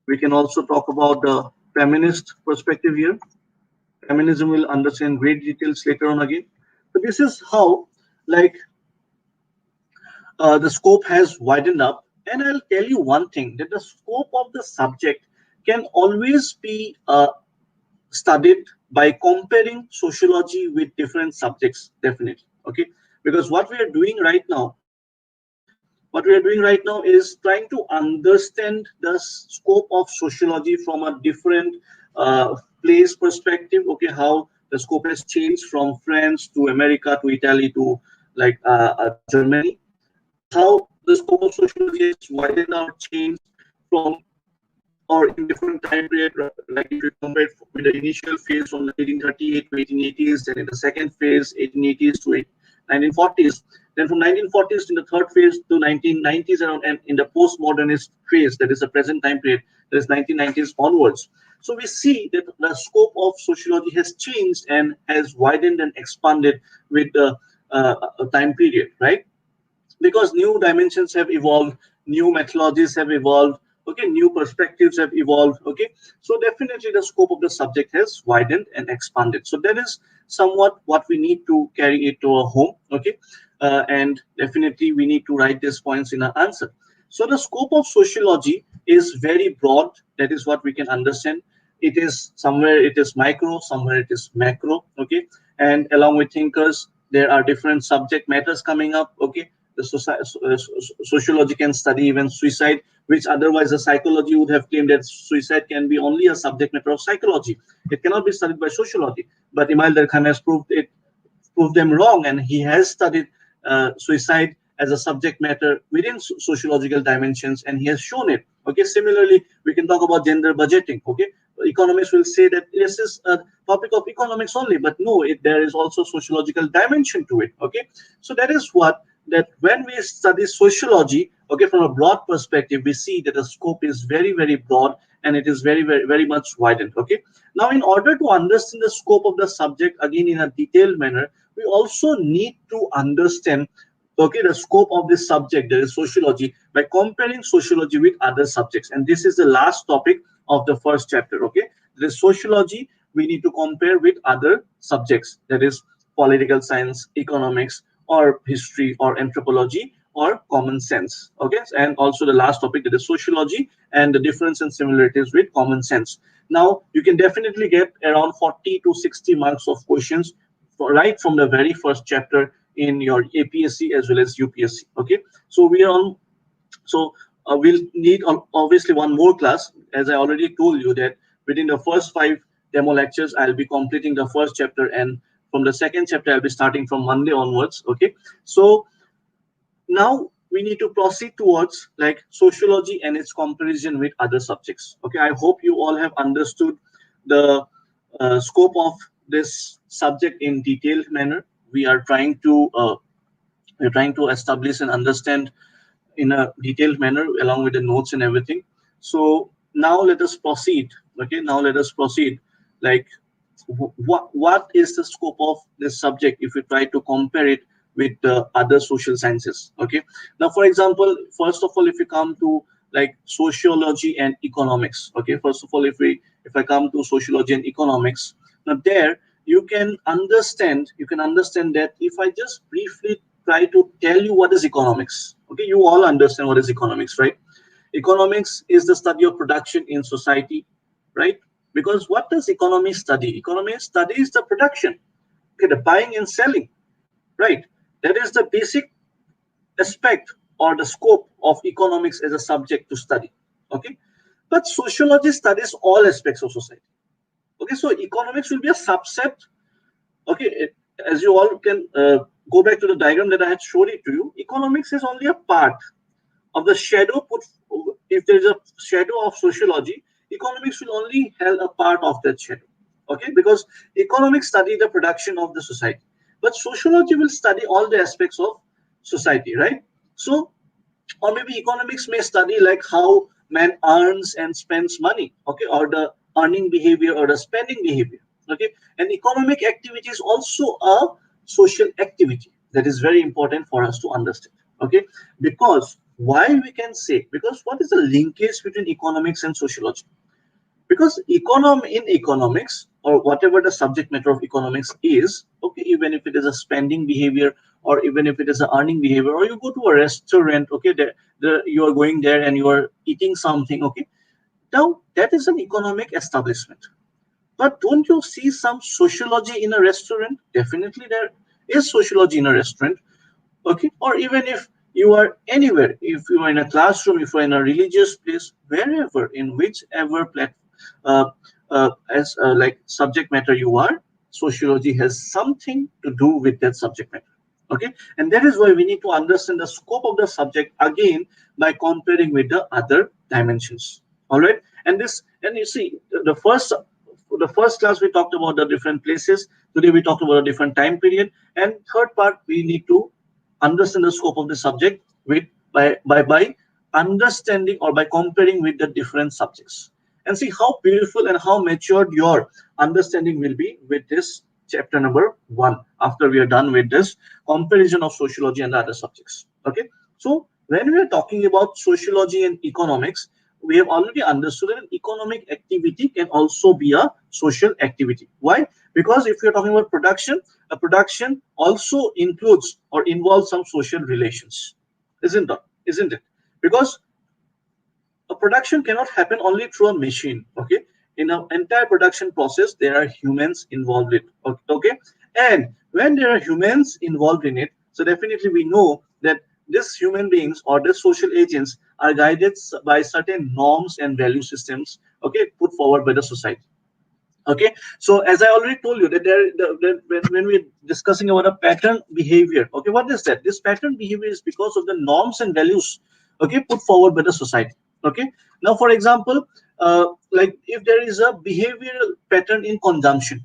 we can also talk about the feminist perspective here. Feminism will understand great details later on again. So this is how like the scope has widened up. And I'll tell you one thing, that the scope of the subject can always be studied by comparing sociology with different subjects, definitely. Okay, because what we are doing right now is trying to understand the scope of sociology from a different place perspective. Okay, how the scope has changed from France to America to Italy to like Germany, how the scope of sociology has widened out, changed from or in different time period, like if you compare it with the initial phase from 1838 to 1880s, then in the second phase 1880s to 1940s, then from 1940s in the third phase to 1990s around, and in the postmodernist phase, that is the present time period, that is 1990s onwards. So we see that the scope of sociology has changed and has widened and expanded with the time period, right? Because new dimensions have evolved, new methodologies have evolved, okay, new perspectives have evolved. Okay, so definitely the scope of the subject has widened and expanded. So that is somewhat what we need to carry it to our home. Okay, and definitely we need to write these points in our answer. So the scope of sociology is very broad. That is what we can understand. It is somewhere it is micro, somewhere it is macro. Okay, and along with thinkers there are different subject matters coming up. Okay, the sociology can study even suicide, which otherwise the psychology would have claimed that suicide can be only a subject matter of psychology. It cannot be studied by sociology. But Immanuel Durkheim has proved them wrong, and he has studied suicide as a subject matter within sociological dimensions, and he has shown it. Okay, similarly, we can talk about gender budgeting. Okay, economists will say that this is a topic of economics only, but no, there is also sociological dimension to it. Okay, so that is what that when we study sociology, okay, from a broad perspective, we see that the scope is very, very broad, and it is very, very, very much widened. Okay, now in order to understand the scope of the subject again in a detailed manner, we also need to understand, okay, the scope of this subject, that is sociology, by comparing sociology with other subjects. And this is the last topic of the first chapter. Okay, the sociology we need to compare with other subjects, that is political science, economics, or history, or anthropology, or common sense. Okay, and also the last topic, that is sociology and the difference and similarities with common sense. Now you can definitely get around 40 to 60 marks of questions right from the very first chapter in your APSC as well as UPSC. Okay, so we are on. So we'll need obviously one more class, as I already told you that within the first 5 demo lectures I'll be completing the first chapter, and from the second chapter I'll be starting from Monday onwards. Okay, so now we need to proceed towards like sociology and its comparison with other subjects. Okay, I hope you all have understood the scope of this subject in detailed manner. We are trying to establish and understand in a detailed manner along with the notes and everything. So now let us proceed. Okay, now let us proceed. Like what is the scope of this subject if we try to compare it with the other social sciences? Okay, now for example, first of all, if we come to like sociology and economics. Okay, first of all, if I come to sociology and economics, now there you can understand that if I just briefly try to tell you what is economics. Okay, you all understand what is economics, right? Economics is the study of production in society, right? Because what does economy study? Economy studies the production, okay, the buying and selling, right? That is the basic aspect or the scope of economics as a subject to study. Okay, but sociology studies all aspects of society. Okay, so economics will be a subset. Okay, as you all can go back to the diagram that I had showed it to you, economics is only a part of the shadow put. If there is a shadow of sociology, economics will only held a part of that shadow. Okay, because economics study the production of the society, but sociology will study all the aspects of society, right? So, or maybe economics may study like how man earns and spends money, okay, or the earning behavior or the spending behavior, okay. And economic activity is also a social activity that is very important for us to understand, okay. Because why we can say, because what is the linkage between economics and sociology? Because in economics, or whatever the subject matter of economics is, okay, even if it is a spending behavior, or even if it is a earning behavior, or you go to a restaurant, okay, you are going there and you are eating something, okay, now that is an economic establishment. But don't you see some sociology in a restaurant? Definitely there is sociology in a restaurant, okay. Or even if you are anywhere, if you are in a classroom, if you are in a religious place, wherever, in whichever uh, as like subject matter you are, sociology has something to do with that subject matter, okay. And that is why we need to understand the scope of the subject again by comparing with the other dimensions, all right. And this, and you see, the first class we talked about the different places. Today we talked about a different time period. And third part, we need to understand the scope of the subject with by understanding or by comparing with the different subjects, and see how beautiful and how matured your understanding will be with this chapter number 1 after we are done with this comparison of sociology and other subjects, okay. So when we are talking about sociology and economics, we have already understood that economic activity can also be a social activity. Why? Because if you're talking about production, a production also includes or involves some social relations, isn't it? Because a production cannot happen only through a machine, okay. In an entire production process there are humans involved in it, okay. And when there are humans involved in it, so definitely we know that these human beings or the social agents are guided by certain norms and value systems, okay, put forward by the society. Okay, so as I already told you that when we're discussing about a pattern behavior, okay, what is that? This pattern behavior is because of the norms and values, okay, put forward by the society. Okay, now for example, like if there is a behavioral pattern in consumption,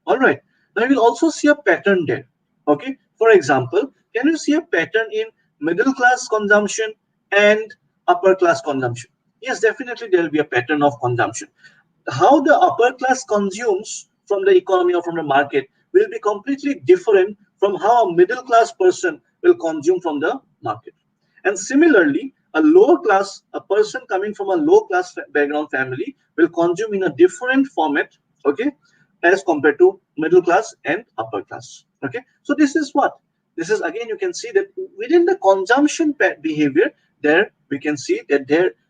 all right, now you will also see a pattern there. Okay, for example, can you see a pattern in middle class consumption and upper class consumption? Yes, definitely there will be a pattern of consumption. How the upper class consumes from the economy or from the market will be completely different from how a middle class person will consume from the market. And similarly, a lower class, a person coming from a low class background family will consume in a different format, okay, as compared to middle class and upper class. Okay, so this is what, this is again, you can see that within the consumption behavior, there we can see that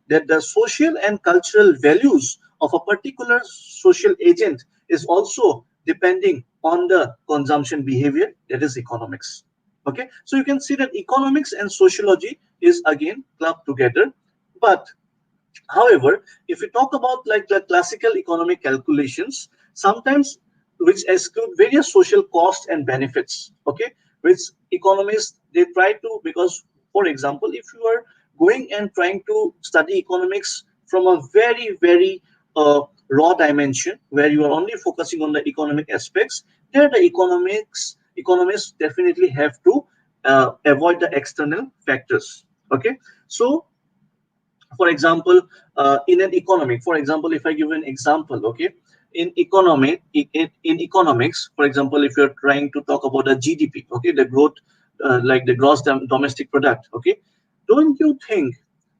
that the social and cultural values of a particular social agent is also depending on the consumption behavior, that is economics. Okay, so you can see that economics and sociology is again clubbed together. But however, if we talk about like the classical economic calculations, sometimes which exclude various social costs and benefits, okay, which economists they try to, because for example, if you are going and trying to study economics from a very raw dimension where you are only focusing on the economic aspects, there the economists definitely have to avoid the external factors. Okay, so for example, in an economic, for example, if I give an example, okay, in economics, for example, if you're trying to talk about the GDP, okay, the growth, like the gross domestic product, okay, don't you think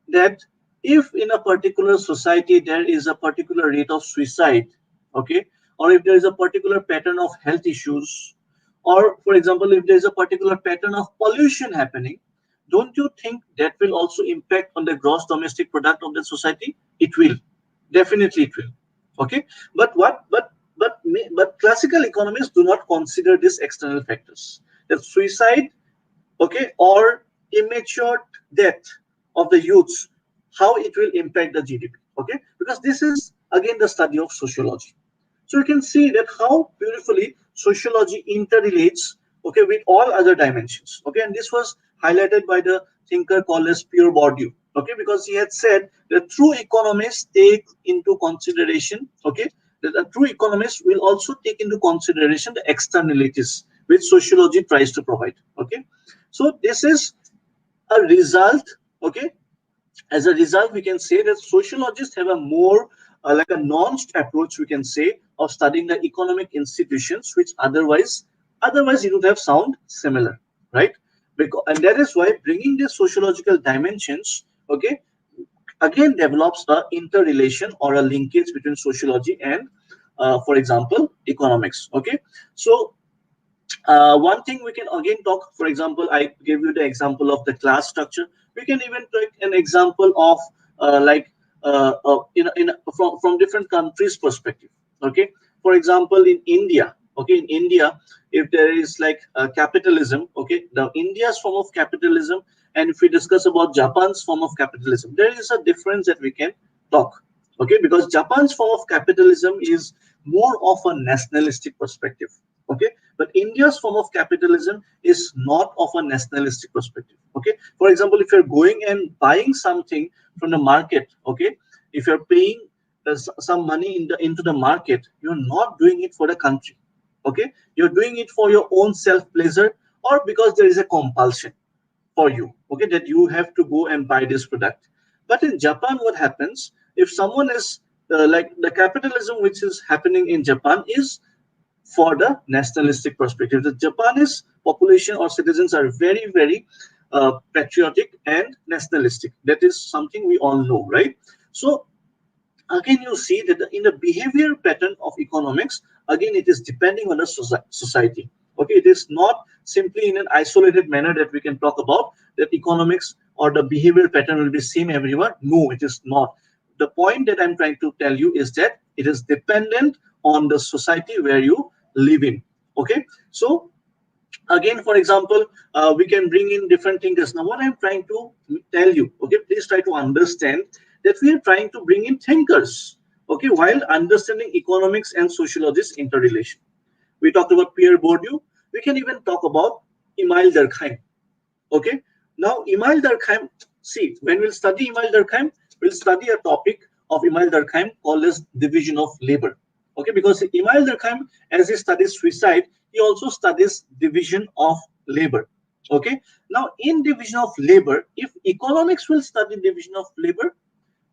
that if in a particular society there is a particular rate of suicide, okay, or if there is a particular pattern of health issues, or for example, if there is a particular pattern of pollution happening, don't you think that will also impact on the gross domestic product of the society? It will, definitely it will. Okay, but but classical economists do not consider these external factors. That suicide, okay, or immature death of the youths, how it will impact the GDP. Okay, because this is again the study of sociology. So you can see that how beautifully sociology interrelates okay, with all other dimensions. Okay, and this was highlighted by the thinker called as Pierre Bourdieu. Okay, because he had said that true economists take into consideration, okay, that a true economist will also take into consideration the externalities which sociology tries to provide. Okay, so this is a result. Okay, as a result, we can say that sociologists have a more like a nuanced approach, we can say, of studying the economic institutions, which otherwise it would have sound similar, right? Because, and that is why bringing the sociological dimensions, okay, again develops a interrelation or a linkage between sociology and, for example, economics. Okay, so one thing we can again talk, for example, I gave you the example of the class structure. We can even take an example of from different countries perspective. Okay, for example, in India, okay, in India, if there is like capitalism, okay, the India's form of capitalism, and if we discuss about Japan's form of capitalism, there is a difference that we can talk. Okay, because Japan's form of capitalism is more of a nationalistic perspective. Okay, but India's form of capitalism is not of a nationalistic perspective. Okay, for example, if you're going and buying something from the market, okay, if you're paying some money into the market, you're not doing it for the country. Okay, you're doing it for your own self pleasure, or because there is a compulsion for you, okay, that you have to go and buy this product. But in Japan, what happens if someone is like the capitalism which is happening in Japan is for the nationalistic perspective. The Japanese population or citizens are very, very patriotic and nationalistic. That is something we all know, right? So again, you see that in the behavior pattern of economics, again, it is depending on the society. Okay, it is not simply in an isolated manner that we can talk about that economics or the behavior pattern will be same everywhere. No, it is not. The point that I'm trying to tell you is that it is dependent on the society where you live in. Okay, so again, for example, we can bring in different thinkers. Now what I'm trying to tell you, okay, please try to understand that we are trying to bring in thinkers, okay, while understanding economics and sociology's interrelation. We talked about Pierre Bourdieu. We can even talk about Emile Durkheim. Okay, now Emile Durkheim, see, when we'll study Emile Durkheim, we'll study a topic of Emile Durkheim called as division of labor. Okay, because Emile Durkheim, as he studies suicide, he also studies division of labor. Okay, now in division of labor, if economics will study division of labor,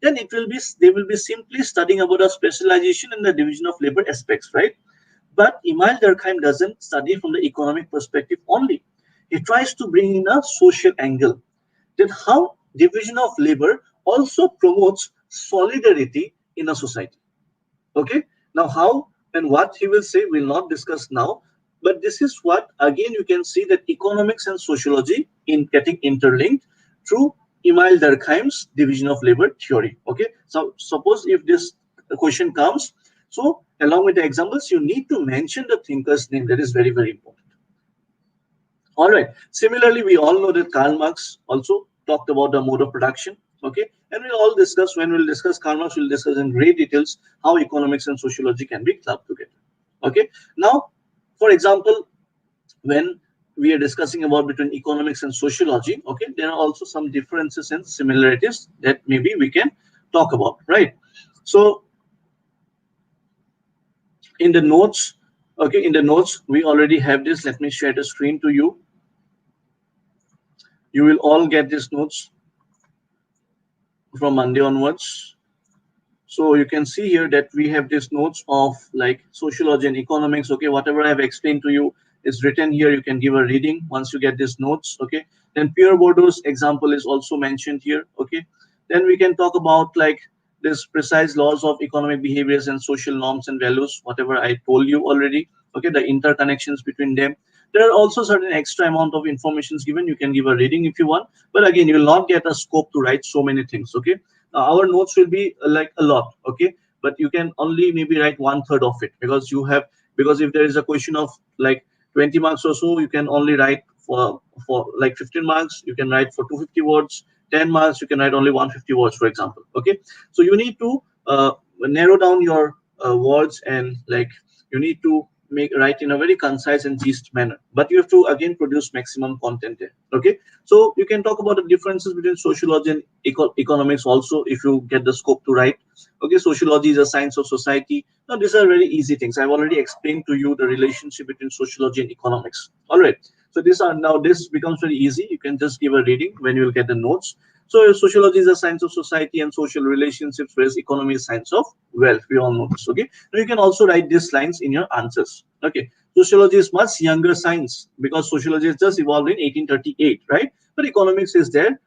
then it will be, they will be simply studying about a specialization in the division of labor aspects, right? But Emile Durkheim doesn't study from the economic perspective only. He tries to bring in a social angle. Then how division of labor also promotes solidarity in a society. Okay, now how and what he will say we'll not discuss now, but this is what again you can see that economics and sociology in getting interlinked through Emile Durkheim's division of labor theory. Okay, so suppose if this question comes, so along with the examples you need to mention the thinker's name. That is very, very important. All right, similarly we all know that Karl Marx also talked about the mode of production. Okay, and we'll all discuss, when we'll discuss Karl Marx, we'll discuss in great details how economics and sociology can be clubbed together. Okay, now for example, when we are discussing about between economics and sociology, okay, there are also some differences and similarities that maybe we can talk about, right? So in the notes, okay, in the notes we already have this. Let me share the screen to you. You will all get these notes from Monday onwards. So you can see here that we have these notes of like sociology and economics. Okay, whatever I have explained to you is written here. You can give a reading once you get these notes. Okay, then Pierre Bourdieu's example is also mentioned here. Okay, then we can talk about like this precise laws of economic behaviors and social norms and values, whatever I told you already. Okay, the interconnections between them. There are also certain extra amount of informations given. You can give a reading if you want, but again, you will not get a scope to write so many things. Okay, our notes will be like a lot. Okay, but you can only maybe write 1/3 of it, because you have, because if there is a question of like 20 marks or so, you can only write for like 15 marks, you can write for 250 words. 10 marks, you can write only 150 words, for example. Okay, so you need to narrow down your words, and like you need to make write in a very concise and gist manner, but you have to again produce maximum content there. Okay, so you can talk about the differences between sociology and economics also, if you get the scope to write. Okay, sociology is a science of society. Now these are very easy things. I've already explained to you the relationship between sociology and economics. All right, so these are, now this becomes very easy. You can just give a reading when you will get the notes. So sociology is a science of society and social relationships, whereas economy is science of wealth. We all know this. Okay. Now you can also write these lines in your answers. Okay. Sociology is much younger science because sociology is just evolved in 1838, right? But economics is there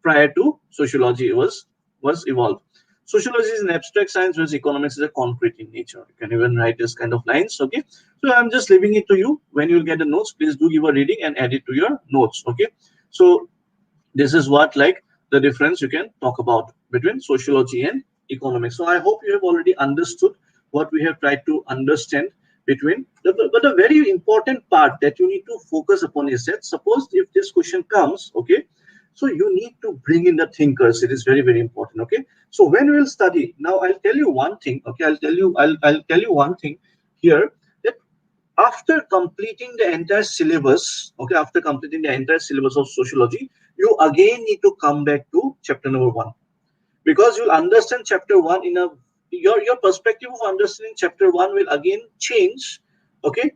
prior to sociology was evolved. Sociology is an abstract science, whereas economics is a concrete in nature. You can even write this kind of lines. Okay. So I'm just leaving it to you. When you will get the notes, please do give a reading and add it to your notes. Okay. So this is what, like, the difference you can talk about between sociology and economics. So I hope you have already understood what we have tried to understand between but the very important part that you need to focus upon is that, suppose if this question comes, okay, so you need to bring in the thinkers. It is very, very important. Okay, so when we will study, now I'll tell you one thing. Okay, I'll tell you one thing here, that after completing the entire syllabus, okay, after completing the entire syllabus of sociology, you again need to come back to chapter number 1, because you'll understand chapter 1 in a, your perspective of understanding chapter 1 will again change, okay,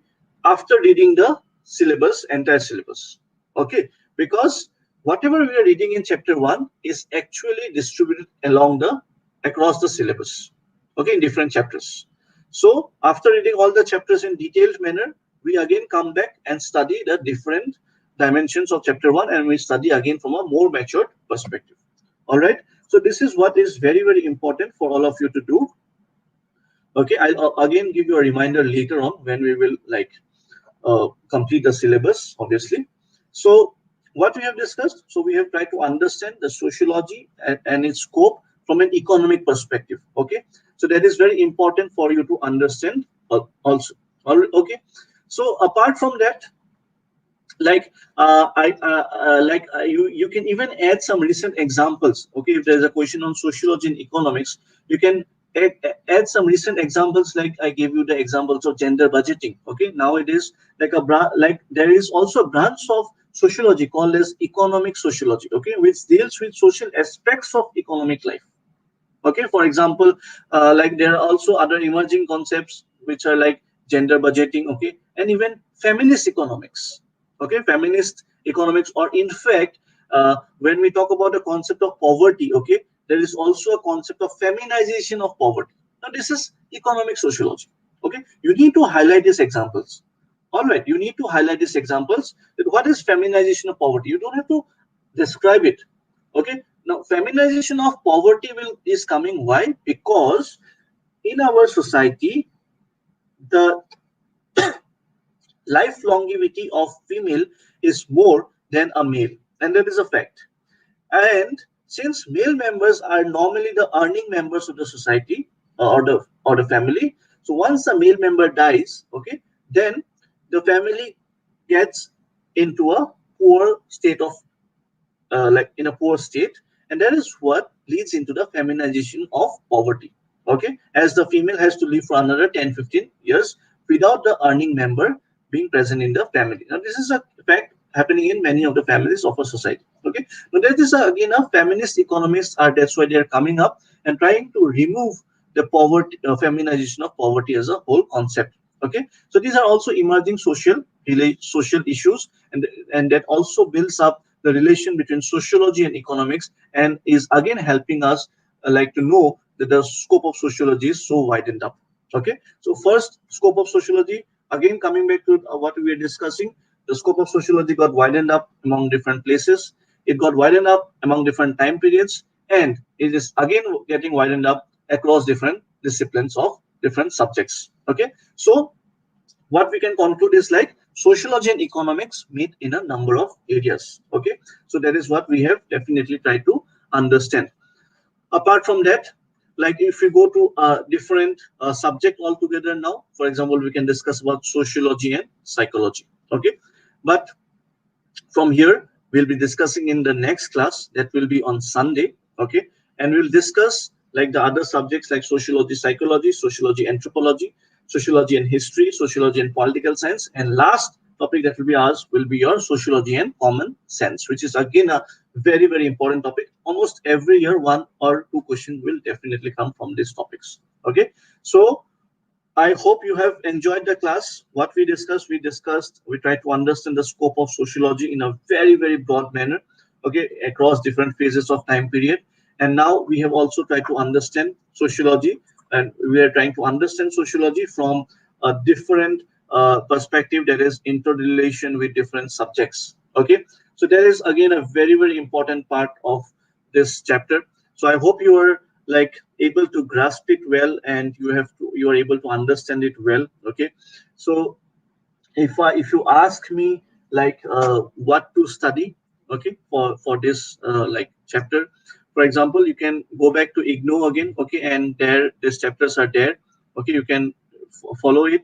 after reading the syllabus, entire syllabus. Okay, because whatever we are reading in chapter 1 is actually distributed along the across the syllabus, okay, in different chapters. So after reading all the chapters in detailed manner, we again come back and study the different dimensions of chapter 1, and we study again from a more matured perspective. All right, so this is what is very, very important for all of you to do. Okay, I'll again give you a reminder later on when we will, like, complete the syllabus, obviously. So what we have discussed, so we have tried to understand the sociology and its scope from an economic perspective. Okay, so that is very important for you to understand also. All right, okay, so apart from that, like you can even add some recent examples. Okay, if there's a question on sociology and economics, you can add some recent examples, like I gave you the examples of gender budgeting. Okay, now it is like like there is also a branch of sociology called as economic sociology, okay, which deals with social aspects of economic life. Okay, for example, like there are also other emerging concepts which are like gender budgeting, okay, and even feminist economics. Okay, feminist economics, or in fact, when we talk about the concept of poverty, okay, there is also a concept of feminization of poverty. Now this is economic sociology. Okay, you need to highlight these examples. All right, you need to highlight these examples. That what is feminization of poverty? You don't have to describe it. Okay, now feminization of poverty is coming. Why? Because in our society, the life longevity of female is more than a male, and that is a fact. And since male members are normally the earning members of the society, or the family, so once a male member dies, okay, then the family gets into a poor state of, like in a poor state, and that is what leads into the feminization of poverty. Okay, as the female has to live for another 10-15 years without the earning member being present in the family. Now this is a fact happening in many of the families of a society. Okay, now there is again a feminist economists are, that's why they are coming up and trying to remove the poverty, feminization of poverty as a whole concept. Okay, so these are also emerging social issues, and that also builds up the relation between sociology and economics, and is again helping us, like, to know that the scope of sociology is so widened up. Okay, so first, scope of sociology, again coming back to what we are discussing, the scope of sociology got widened up among different places, it got widened up among different time periods, and it is again getting widened up across different disciplines of different subjects. Okay, so what we can conclude is, like, sociology and economics meet in a number of areas. Okay, so that is what we have definitely tried to understand. Apart from that, like, if we go to a different subject altogether now, for example, we can discuss about sociology and psychology. Okay, but from here we'll be discussing in the next class, that will be on Sunday. Okay, and we'll discuss like the other subjects like sociology, psychology, sociology, anthropology. sociology and history, sociology and political science, and last topic that will be asked will be your sociology and common sense, which is again a very, very important topic. Almost every year, one or two questions will definitely come from these topics. Okay, so I hope you have enjoyed the class. What we tried to understand the scope of sociology in a very, very broad manner, okay, across different phases of time period. And now we have also tried to understand sociology, and we are trying to understand sociology from a different perspective, that is interrelation with different subjects. Okay, so that is again a very, very important part of this chapter. So I hope you are like able to grasp it well, and you are able to understand it well. Okay, so if you ask me like what to study, okay, for this like chapter, for example, you can go back to IGNO again, okay, and there these chapters are there. Okay, you can follow it.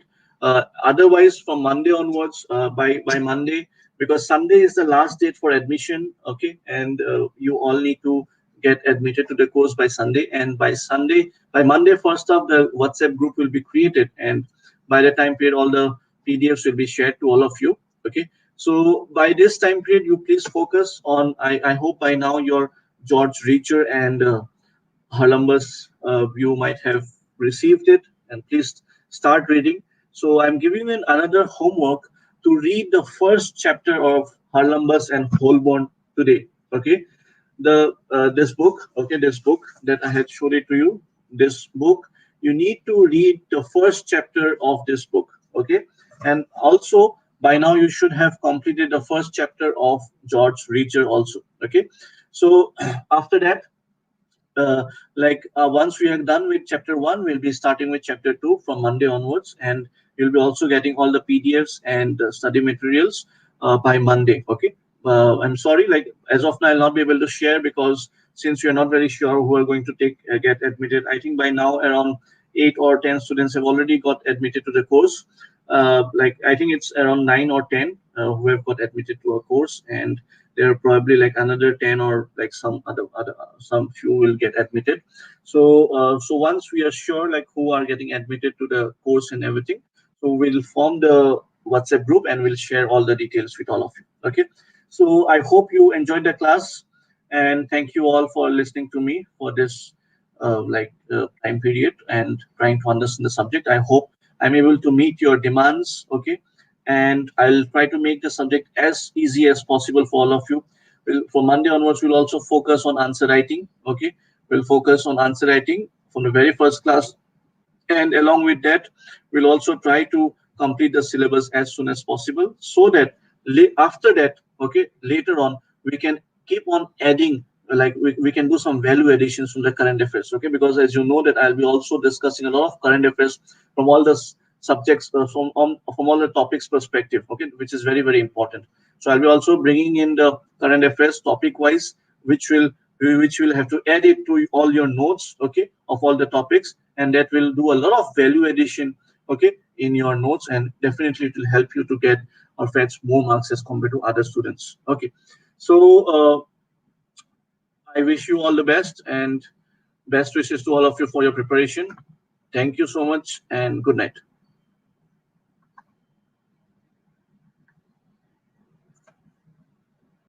Otherwise, from Monday onwards, by Monday, because Sunday is the last date for admission, okay, and you all need to get admitted to the course by Sunday, and by Monday first up, the WhatsApp group will be created, and by the time period, all the PDFs will be shared to all of you. Okay, so by this time period, you please focus on. I hope by now your George Reacher and Columbus, you might have received it, and please start reading. So I'm giving you another homework to read the first chapter of Columbus and Holborn today. Okay, the this book, okay, this book that I had showed it to you, this book, you need to read the first chapter of this book. Okay, and also by now you should have completed the first chapter of George Reacher also. Okay, so after that, once we are done with chapter one, we'll be starting with chapter two from Monday onwards, and you'll be also getting all the PDFs and study materials by Monday. Okay. I'm sorry, like as of now, I'll not be able to share because since we are not very sure who are going to get admitted. I think by now around 8 or 10 students have already got admitted to the course. Like I think it's around 9 or 10 who have got admitted to a course, and there are probably like another 10 or like some few will get admitted. So once we are sure like who are getting admitted to the course and everything, so we'll form the WhatsApp group and we'll share all the details with all of you. Okay, so I hope you enjoyed the class, and thank you all for listening to me for this time period and trying to understand the subject. I hope I'm able to meet your demands. Okay, and I'll try to make the subject as easy as possible for all of you. From Monday onwards, we'll also focus on answer writing. Okay, we'll focus on answer writing from the very first class, and along with that, we'll also try to complete the syllabus as soon as possible, so that after that, okay, later on we can keep on adding, like we can do some value additions from the current affairs. Okay, because as you know that I'll be also discussing a lot of current affairs from all the subjects, from all the topics perspective. Okay, which is very, very important. So I'll be also bringing in the current affairs topic wise, which will which will have to add it to all your notes, okay, of all the topics, and that will do a lot of value addition, okay, in your notes, and definitely it will help you to get or fetch more marks as compared to other students. Okay, so I wish you all the best, and best wishes to all of you for your preparation. Thank you so much, and good night.